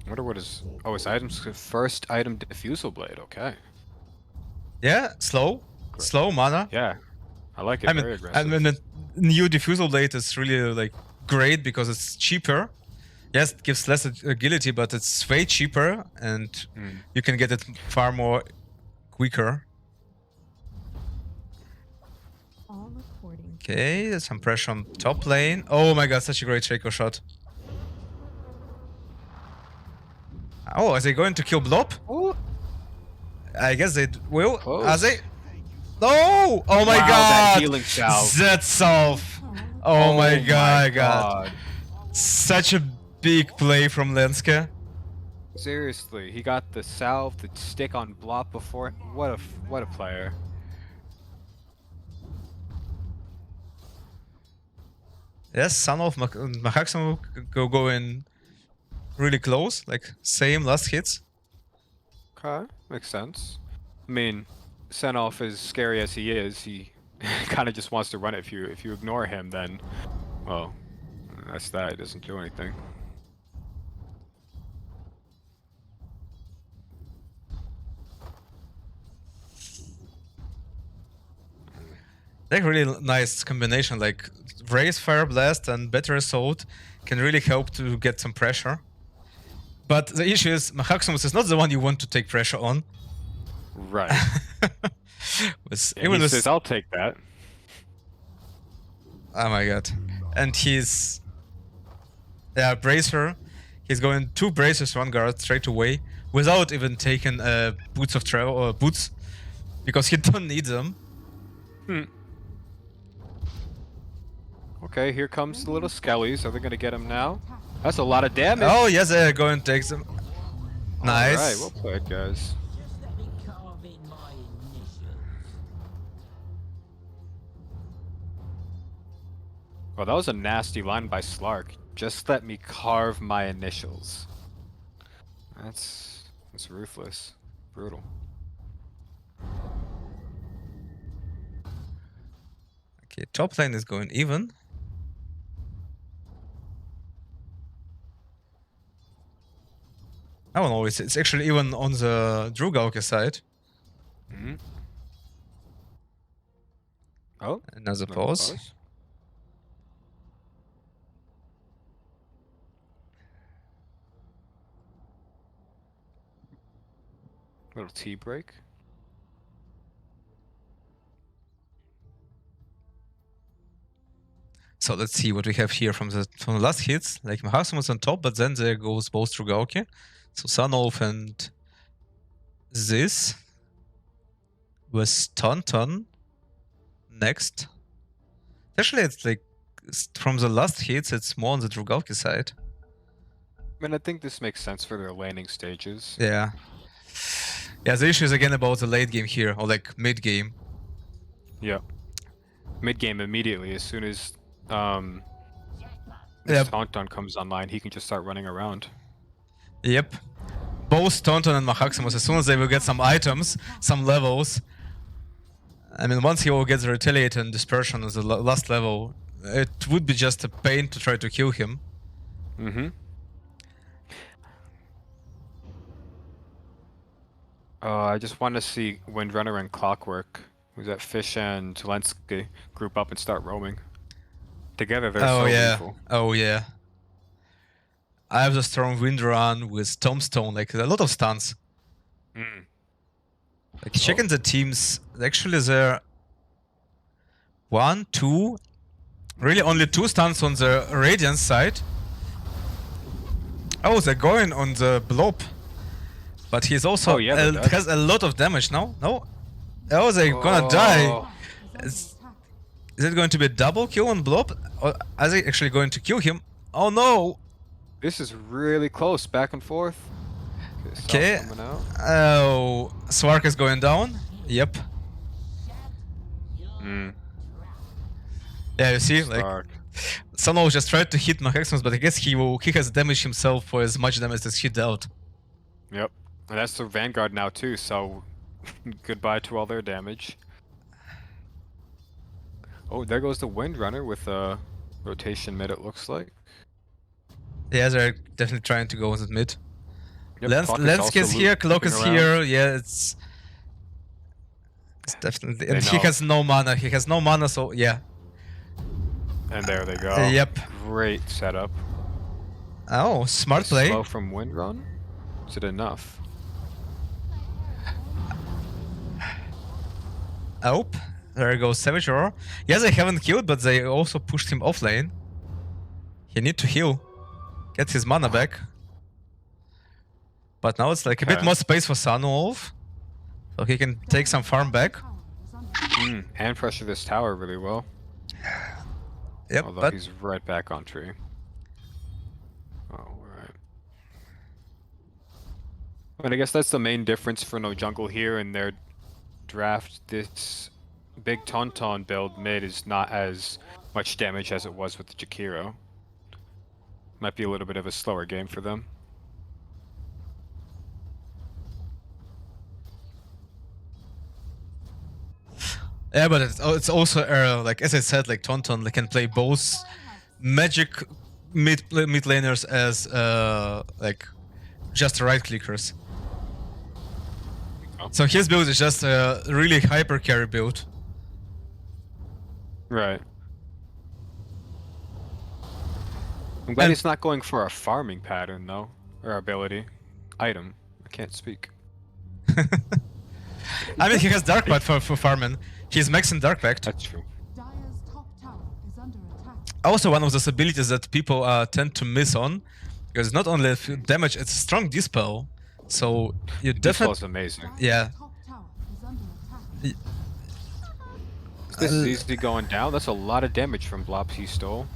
I wonder what his... Oh, his item's first item Diffusal Blade, okay. Yeah, slow. Great. Slow mana. Yeah. I like it, very aggressive. I mean, the new Diffusal Blade is really like great because it's cheaper. Yes, it gives less agility, but it's way cheaper and you can get it far more quicker. All according to Okay, there's some pressure on top lane. Oh my god, such a great Shaco shot. Oh, are they going to kill Blob? Oh, I guess they will. Close. Are they? No! Oh my wow, god! that healing salve. That salve! Oh my god. Such a big play from Lenske. Seriously, he got the salve, the stick on Blop before. What a player. Yes, Son of Mahaxam go in really close, like same last hits. Okay, makes sense. I mean, Senoff, as scary as he is, he kind of just wants to run it. If you ignore him, then, well, that's that. It doesn't do anything. Like really nice combination, like Raise, Fire Blast and Better Assault can really help to get some pressure. But the issue is Mahaxamus is not the one you want to take pressure on. Right. Even he says, "I'll take that." Oh my god. And he's... Yeah, Bracer. He's going 2 Bracers, 1 Guard straight away without even taking Boots of Travel or Boots because he don't need them. Okay, here comes the little Skellies. Are they gonna get him now? That's a lot of damage. Oh yes, they're going to take them. Nice. Alright, well played, guys. Oh, that was a nasty line by Slark. Just let me carve my initials. That's ruthless. Brutal. Okay, top lane is going even. I don't know, it's actually even on the Drugalki side. Mm-hmm. Oh, Another another pause. Little tea break. So let's see what we have here from the last hits. Like Mahaxum was on top, but then there goes both Drugalki. So Sunwolf and this with Tauntaun next. Actually, it's like from the last hits, it's more on the Drugalki side. I mean, I think this makes sense for their laning stages. Yeah. Yeah, the issue is again about the late game here, or like mid game. Yeah. Mid game immediately, as soon as Yep. Tauntaun comes online, he can just start running around. Yep. Both Tauntaun and Mahaximus, as soon as they will get some items, some levels. I mean, once he will get the Retaliate and Dispersion as the last level, it would be just a pain to try to kill him. Mm-hmm. I just want to see Windrunner and Clockwork, who's that Fish and Zelensky, group up and start roaming. Together, they're so lethal. Oh yeah. I have the strong Wind Run with Tombstone, like a lot of stuns. Mm. Like checking the teams, actually there 1, 2, really only 2 stuns on the Radiant side. Oh, they're going on the Blob. But he's also has a lot of damage now. No? Oh, they're gonna die. Is it going to be a double kill on Blob? Or are they actually going to kill him? Oh no! This is really close, back and forth. Okay. Oh, Swark is going down. Yep. Mm. Yeah, you see, Stark. like Sono just tried to hit Mahaximus, but I guess he has damaged himself for as much damage as he dealt. Yep. And that's the Vanguard now too, so goodbye to all their damage. Oh, there goes the Windrunner with a rotation mid, it looks like. Yeah, they're definitely trying to go in the mid. Yep, Lensk is here, Cloak is here, yeah, it's definitely... And he has no mana, so yeah. And there they go. Yep. Great setup. Oh, smart play. Slow from Windrun? Is it enough? Oh, there goes Savage Roar. Yes, they haven't killed, but they also pushed him off lane. He need to heal. Get his mana back. But now it's like a bit more space for Sunwolf. So he can take some farm back. And pressure this tower really well. Yep, although but he's right back on tree. Alright. I mean, I guess that's the main difference for no jungle here in their draft. This big Tauntaun build mid is not as much damage as it was with the Jakiro. Might be a little bit of a slower game for them. yeah, but it's also like as I said, like Tauntaun can play both magic mid laners as like just right clickers. Oh. So his build is just a really hyper carry build. Right. I'm glad he's not going for a farming pattern though, or ability, item. I can't speak. I mean, he has Dark Pact for farming. He's maxing Dark Pact. That's true. Dire's top tower is under attack. Also, one of those abilities that people tend to miss on, because it's not only damage, it's strong dispel. So you definitely. Dispel's amazing. Yeah. Top tower is under attack. This is easy going down. That's a lot of damage from Blops he stole.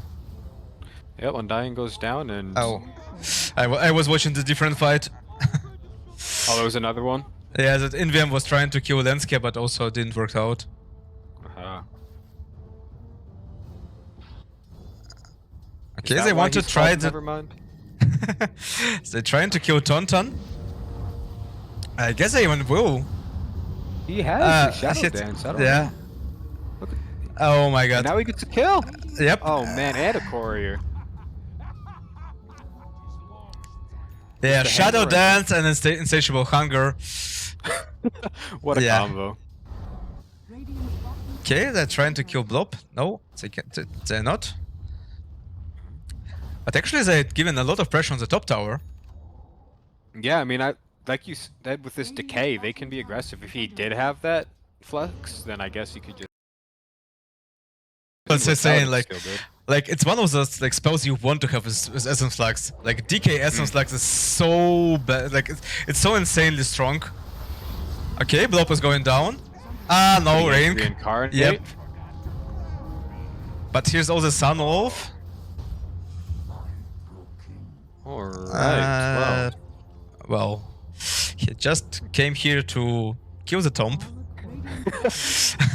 Yep, Undying goes down and... Oh. I was watching the different fight. Oh, there was another one? Yeah, that Inviam was trying to kill Lenska, but also didn't work out. Okay, they want to try the... Never mind. They're trying to kill Tauntaun. I guess they even will. He has Shadow Dance, I don't know. Look at... Oh my god. And now he gets a kill! Yep. Oh man, and a courier. Yeah, Shadow Dance and Insatiable Hunger. What a combo. Okay, they're trying to kill Blob. No, they can't. They're not. But actually, they're giving a lot of pressure on the top tower. Yeah, I mean, like you said with this decay, they can be aggressive. If he did have that flux, then I guess you could just. But they're Without saying it, like, still good. like it's one of those like spells you want to have as Essence Flux. Like DK Essence Flux is so bad. Like it's so insanely strong. Okay, Blob is going down. Ah, no, He Rank. reincarnate. Yep. But here's all the Sun Wolf. All right. Well, he just came here to kill the Tomb.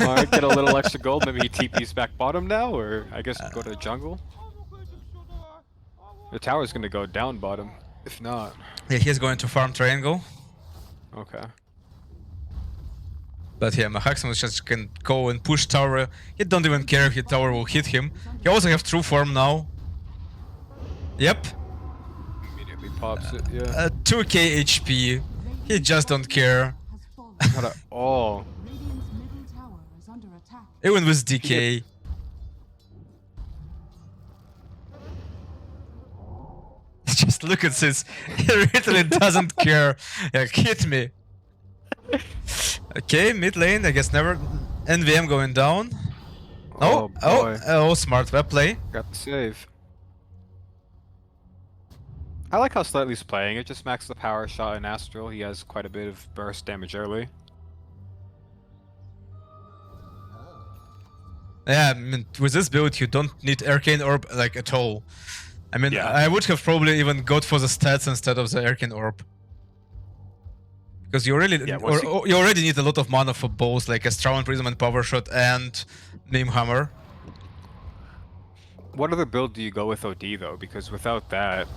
All right, get a little extra gold. Maybe he TP's back bottom now, or I guess go to the jungle. The tower's gonna go down bottom. If not, Yeah, he's going to farm Triangle. okay. But yeah, Mahaximus just can go and push tower. He don't even care if the tower will hit him. He also have true form now. Yep. Immediately pops it. Yeah. 2k HP. He just don't care. Has fallen. Not at all. Radiant's middle tower is under attack. Even with DK. Just look at this. He literally doesn't care. Yeah, hit me. Okay, mid lane, I guess never. NVM going down. No? boy. Oh, smart web play. Got the save. I like how Slightly's playing. It just maxed the power shot in Astral. He has quite a bit of burst damage early. Yeah, I mean, with this build, you don't need Arcane Orb like at all. I mean, Yeah. I would have probably even got for the stats instead of the Arcane Orb. Because you really, Yeah, once you already need a lot of mana for both, like a Strawn Prism and Power Shot and Name Hammer. What other build do you go with OD though? Because without that,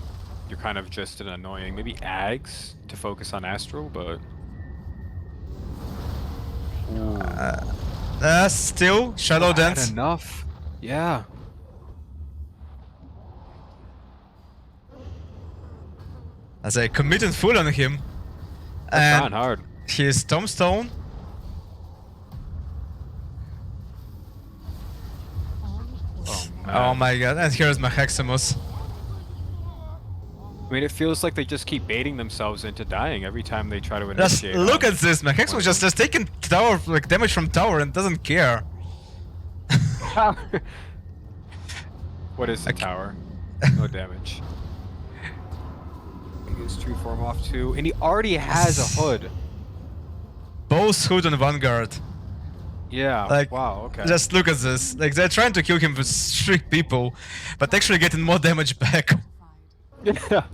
you're kind of just an annoying. Maybe Ags to focus on Astral, but. Ooh. Still, Shadow Not Dance. enough. Yeah. As I committed full on him. They're trying And hard. his Tombstone. Oh, Oh my god, and here's Mahaximus. I mean, it feels like they just keep baiting themselves into dying every time they try to Just initiate. look on- at this, Mahaximus just taking tower, like damage from tower and doesn't care. What is the Okay. tower? No damage. He gets true form off too, and he already has a hood. Both Hood and Vanguard. Yeah. Like, wow. Okay. Just look at this. Like, they're trying to kill him with 3 people, but actually getting more damage back. Yeah. I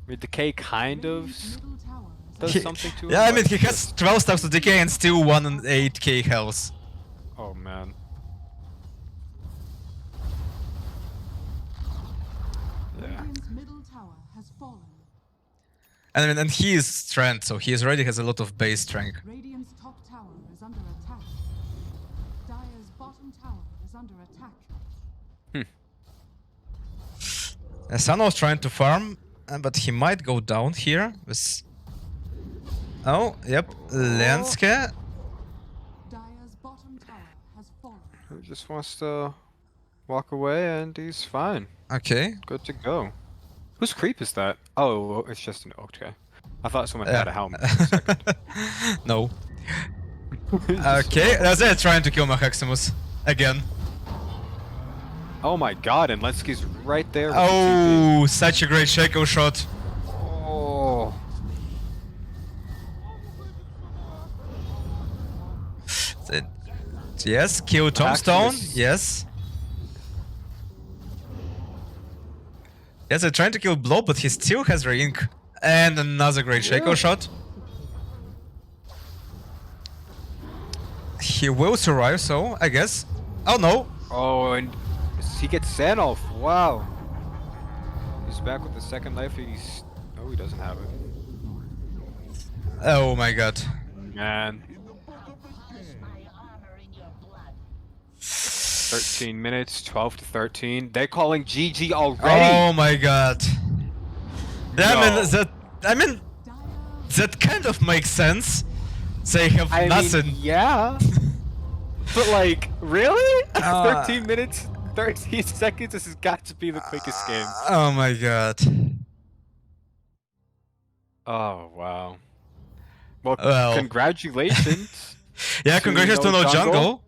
mean, Decay kind of Middle tower is does He- something to him. Yeah, I but mean, he it's has just- 12 stacks of decay and still 1 and 8k health. Oh man. Yeah. Radiant's middle tower has fallen. And I mean, and he is strength, so he already has a lot of base strength. Radiant's top tower is under attack. Dire's bottom tower is under attack. Sun was trying to farm, but he might go down here with... Oh, yep, Lenske. Dire's bottom tower has fallen. He just wants to walk away, and he's fine. Okay. Good to go. Whose creep is that? Oh, it's just an okay. I thought someone had a helmet for a second. No. Just- Okay, they're trying to kill Mahaximus. Again. Oh my god, and Lensky's right there. with the TP. Oh, such a great Shaco shot. Oh. Yes, kill Tombstone. Maximus. Yes. Yes, they're trying to kill Blob, but he still has Ring. And another great Shaco shot. He will survive, so I guess. Oh no. Oh, and he gets Sand off. Wow. He's back with the second life. He's. Oh, he doesn't have it. Oh my god. Man. 13 minutes, 12 to 13. They're calling GG already. Oh my god. Yeah, No. I mean, that kind of makes sense. They have I nothing. mean, yeah. But like, really? Uh, 13 minutes, 13 seconds. This has got to be the quickest game. Oh my god. Oh wow. Well, Well. congratulations. Yeah, to congratulations to No No Jungle.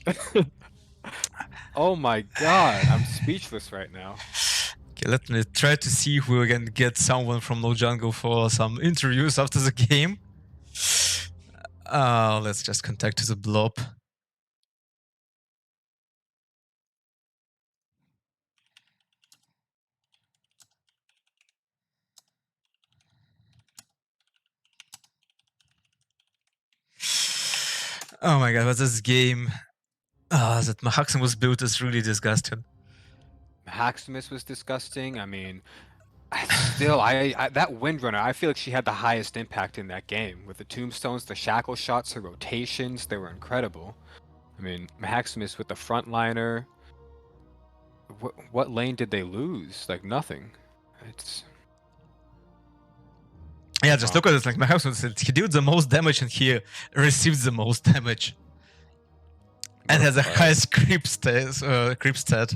Jungle. Oh my god, I'm speechless right now. Okay, let me try to see if we can get someone from No Jungle for some interviews after the game. Let's just contact the blob. Oh my god, what's this game? That Maximus build is really disgusting. Maximus was disgusting. I mean, still, I that Windrunner, I feel like she had the highest impact in that game. With the tombstones, the shackle shots, her rotations, they were incredible. I mean, Maximus with the frontliner. What lane did they lose? Like nothing. It's Yeah, just Wow. look at it. Like Maximus, he did the most damage and he received the most damage. And has the highest creep stat.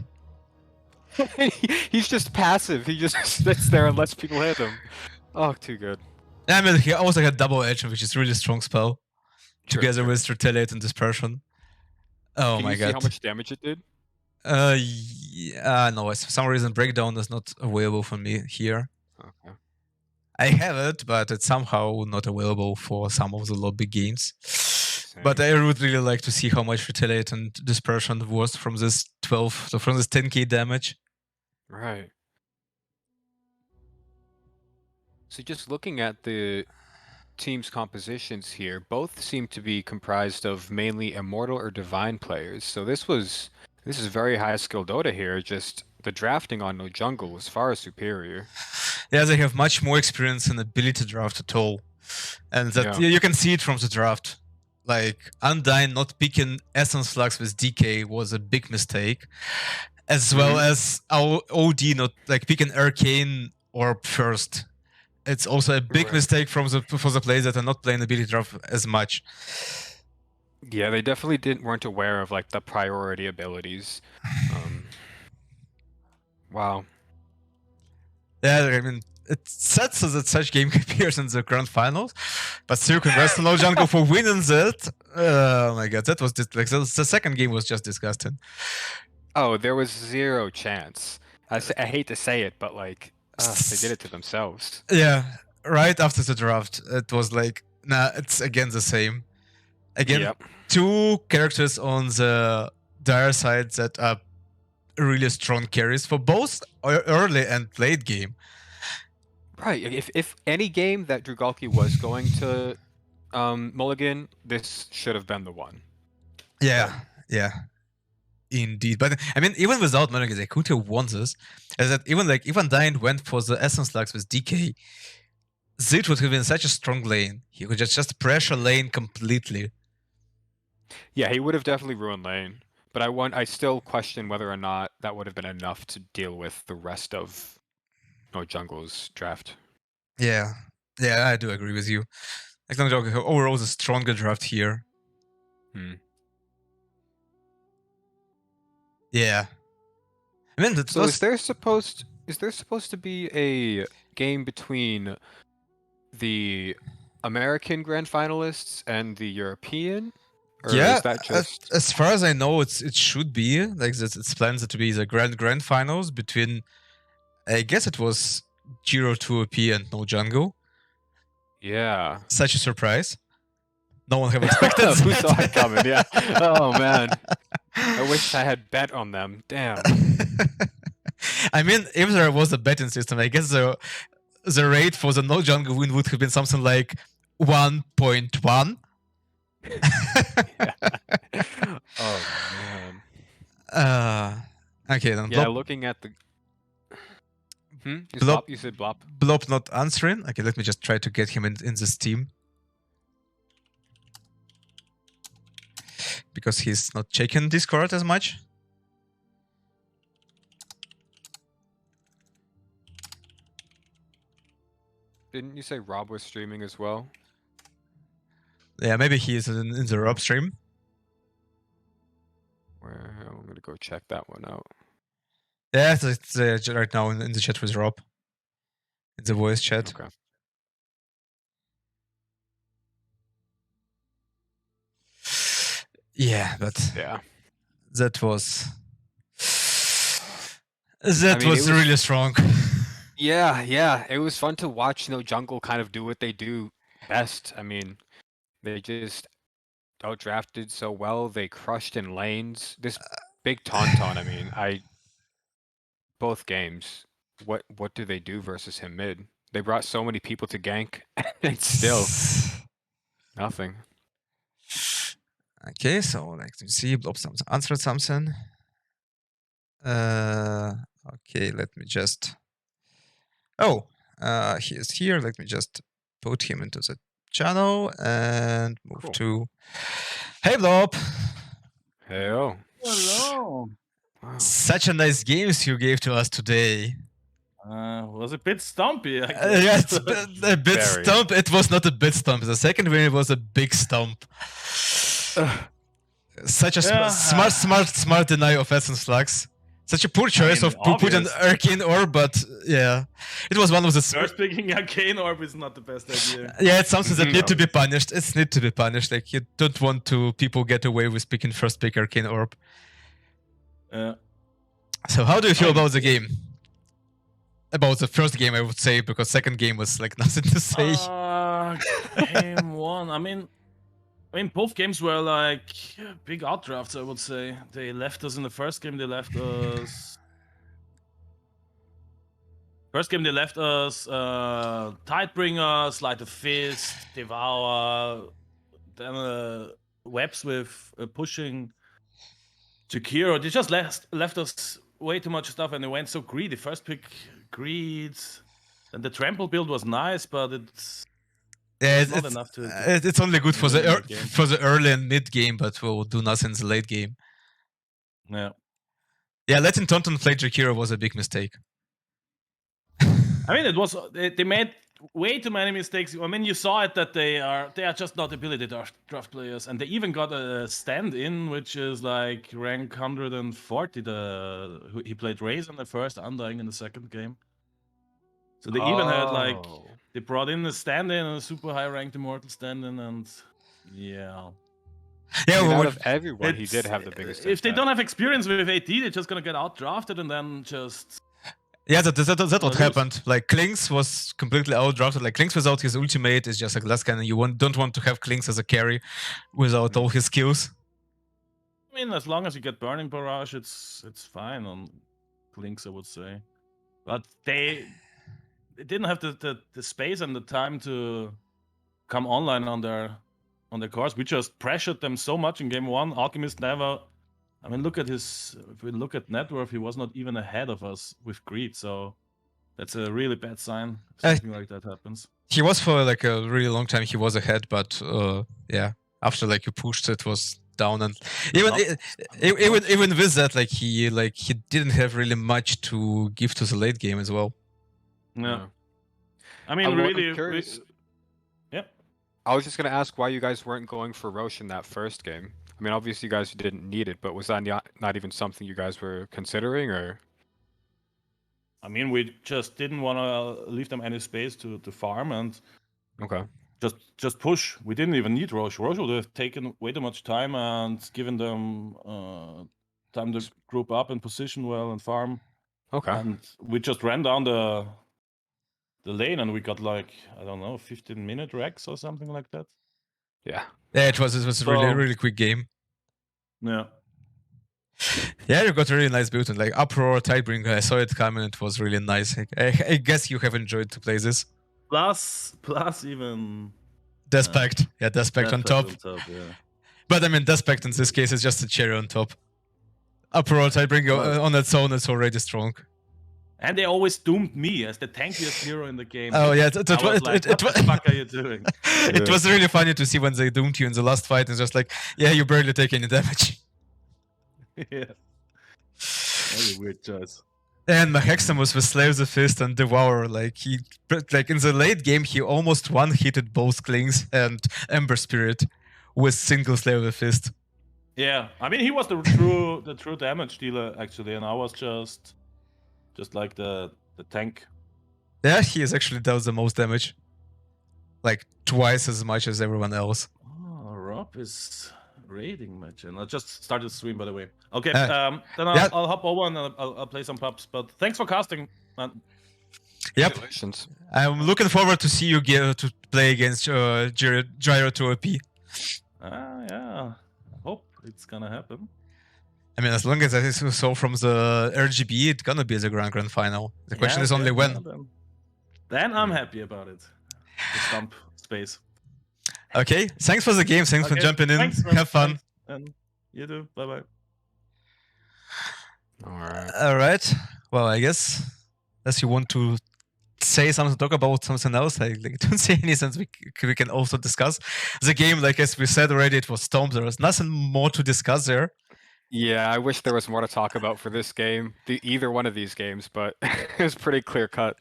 He's just passive. He just sits there and lets people hit him. Oh, too good. I mean, he also had double edge, which is really strong spell. True, Together true. with retaliate and dispersion. Oh Can my you god. see how much damage it did? Yeah, no, for some reason breakdown is not available for me here. Okay. I have it, but it's somehow not available for some of the lobby games. But I would really like to see how much retaliate and dispersion was from this 12, so from this 10k damage. Right. So just looking at the team's compositions here, both seem to be comprised of mainly immortal or divine players. So this is very high skill Dota here. Just the drafting on No Jungle was far superior. Yeah, they have much more experience and ability to draft at all. And that Yeah. you can see it from the draft. Like Undyne not picking Essence Flux with DK was a big mistake. As well as our OD not like picking Arcane or first. It's also a big Right. mistake for the players that are not playing ability draft as much. Yeah, they definitely weren't aware of like the priority abilities. Wow. Yeah, I mean, it's sad so that such game appears in the grand finals, but still, congrats to No Jungle for winning that. Oh my god, that was just like the second game was just disgusting. Oh, there was zero chance. I hate to say it, but like they did it to themselves. Yeah, right after the draft, it was like, nah, it's again the same. Again, Yep. two characters on the dire side that are really strong carries for both early and late game. Right. If any game that Drugalki was going to mulligan, this should have been the one. Yeah, yeah. Indeed, but I mean, even without Mulligan, they could have won this. As that even like even Dyne went for the Essence Lux with DK, Zit would have been such a strong lane. He could just pressure lane completely. Yeah, he would have definitely ruined lane. But I still question whether or not that would have been enough to deal with the rest of No Jungle's draft. Yeah, I do agree with you. Like no joke, overall the stronger draft here. Yeah. I mean, So is there supposed to be a game between the American grand finalists and the European? Or yeah, is that just as far as I know, it should be like this. It's planned to be the grand finals between, I guess it was 0-2 and No Jungle. Yeah. Such a surprise. No one have expected that. Who saw it coming? Yeah. Oh man. I wish I had bet on them. Damn. I mean, if there was a betting system, I guess the rate for the No Jungle win would have been something like 1.1. Oh man. Okay, then. Yeah, Blob, looking at the. Is Blob- You said Blop. Blob not answering. Okay, let me just try to get him in this team. Because he's not checking Discord as much. Didn't you say Rob was streaming as well? Yeah, maybe he is in the Rob stream. Where I'm gonna go check that one out. Yeah, it's right now in the chat with Rob. In the voice chat. Okay. Yeah, but Yeah. that was mean, it was- really strong. Yeah. It was fun to watch, Jungle kind of do what they do best. I mean, they just outdrafted so well. They crushed in lanes. This big Tauntaun, I mean, both games. What do they do versus him mid? They brought so many people to gank, and still nothing. Okay, so like to see Blob answered something. Okay, let me just. Oh, he is here. Let me just put him into the channel and move Cool. to. Hey, Blob. Hey, oh. Hello. Wow. Such a nice games you gave to us today. Was a bit stumpy. I Yeah, guess. it's a bit Very. stump. It was not a bit stump. The second win was a big stump. Such a Yeah. smart deny of Essence Flux. Such a poor choice mean, of put an obvious. Arcane Orb, but yeah, it was one of the. First picking Arcane Orb is not the best idea. Yeah, it's something that No. need to be punished. It's need to be punished. Like you don't want to people get away with picking first pick Arcane Orb. So how do you feel about the game? About the first game, I would say, because second game was like nothing to say. Game one. I mean, both games were like big outdrafts. I would say they left us in the first game. They left us. First game they left us Tidebringer, Sleight of Fist, Devour, then webs with pushing Jakiro. They just left us way too much stuff and they went so greedy. First pick greed, and the trample build was nice, but it's Yeah, not enough to it's only good for win the the game. for the early and mid game, but will do nothing in the late game. Yeah. Yeah, letting Tauntaun play Jakiro was a big mistake. I mean, it was they made way too many mistakes. I mean, you saw it that they are just not ability draft players, and they even got a stand-in, which is like rank 140. He played Raze in the first, Undying in the second game. So they even had like they brought in a stand-in, a super high-ranked immortal stand-in, and yeah. Yeah, I mean, well, out of everyone, he did It's- have the biggest If they impact. don't have experience with AD, they're just gonna get out-drafted and then just. yeah, that what lose. happened. Like Klinks was completely outdrafted. Like Klinks without his ultimate is just like last cannon. You don't want to have Klinks as a carry without all his skills. I mean, as long as you get Burning Barrage, it's fine on Links, I would say. But they didn't have the space and the time to come online on their cores. We just pressured them so much in game one. Alchemist never. I mean, look at his. If we look at net worth, he was not even ahead of us with greed. So that's a really bad sign. If something like that happens. He was for like a really long time. He was ahead, but yeah, after like you pushed, it was down, and even with that, like he didn't have really much to give to the late game as well. Yeah. I mean, I'm really. curious. Yeah. I was just gonna ask why you guys weren't going for Roche in that first game. I mean, obviously you guys didn't need it, but was that not even something you guys were considering, or? I mean, we just didn't want to leave them any space to farm and Okay. just push. We didn't even need Roche. Roche would have taken way too much time and given them time to group up and position well and farm. Okay. And we just ran down the lane and we got like, I don't know, 15-minute Rex or something like that. Yeah. Yeah, it was a really quick game. Yeah. Yeah, you got a really nice build and like Uproar, Tidebringer. I saw it coming. It was really nice. I guess you have enjoyed to play this. Plus even Despect, yeah, Despect on top. yeah. But I mean, Despect in this case is just a cherry on top. Uproar, Tidebringer on its own is already strong. And they always doomed me as the tankiest hero in the game. Oh yeah, what the fuck are you doing? It was really funny to see when they doomed you in the last fight. It's just like, yeah, you barely take any damage. Yeah. Very weird choice. And Maheximus with Slay of the Fist and Devour, like in the late game, he almost one-hitted both Klings and Ember Spirit with single Slay of the Fist. Yeah, I mean he was the true damage dealer actually, and I was just like the tank. Yeah, he is actually does the most damage, like twice as much as everyone else. Oh, Rob is raiding match, and I just started the stream by the way. Okay, Uh, then yeah. I'll hop over and I'll play some pubs. But thanks for casting, man. Yep, Congratulations. I'm looking forward to see you to play against Gyro 2OP. Yeah, I hope it's gonna happen. I mean, as long as I saw from the RGB, it's gonna be the grand final. The question is only when. Then I'm happy about it. The stump space. Okay, thanks for the game. Thanks for jumping in. Thanks, man. Have fun. Thanks. And you too. Bye bye. All right. Well, I guess unless you want to say something, talk about something else, I don't see any sense we can also discuss the game. Like as we said already, it was Storm. There was nothing more to discuss there. Yeah, I wish there was more to talk about for this game, either one of these games, but it was pretty clear cut.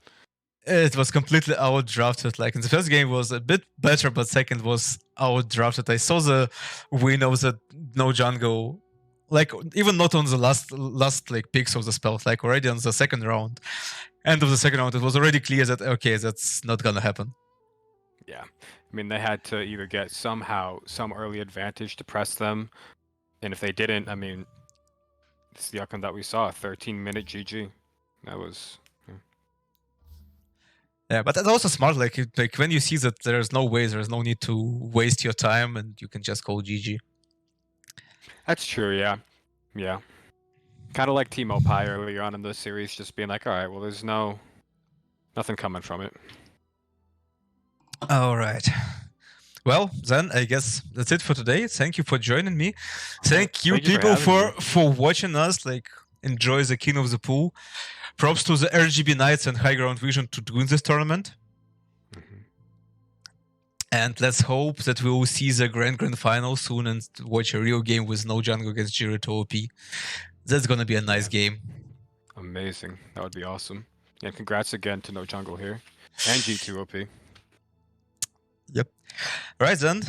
It was completely outdrafted. Like in the first game was a bit better, but second was outdrafted. I saw the win of the no jungle, like even not on the last like picks of the spell, like already on the second round. End of the second round, it was already clear that okay, that's not gonna happen. Yeah, I mean they had to either get some early advantage to press them, and if they didn't, I mean, it's the outcome that we saw: 13-minute GG. That was. Yeah, but that's also smart. Like when you see that there's no need to waste your time, and you can just call GG. That's true. Yeah, yeah. Kind of like Teemo Pi earlier on in the series, just being like, all right, well, there's nothing coming from it. All right. Well, then I guess that's it for today. Thank you for joining me. Thank you people for watching us. Like, enjoy the King of the Pool. Props to the RGB Knights and High Ground Vision to win this tournament. Mm-hmm. And let's hope that we will see the grand final soon and watch a real game with no jungle against Gyro 2OP. That's gonna be a nice game. Amazing. That would be awesome. And congrats again to No Jungle here and G2OP. Yep. Right then.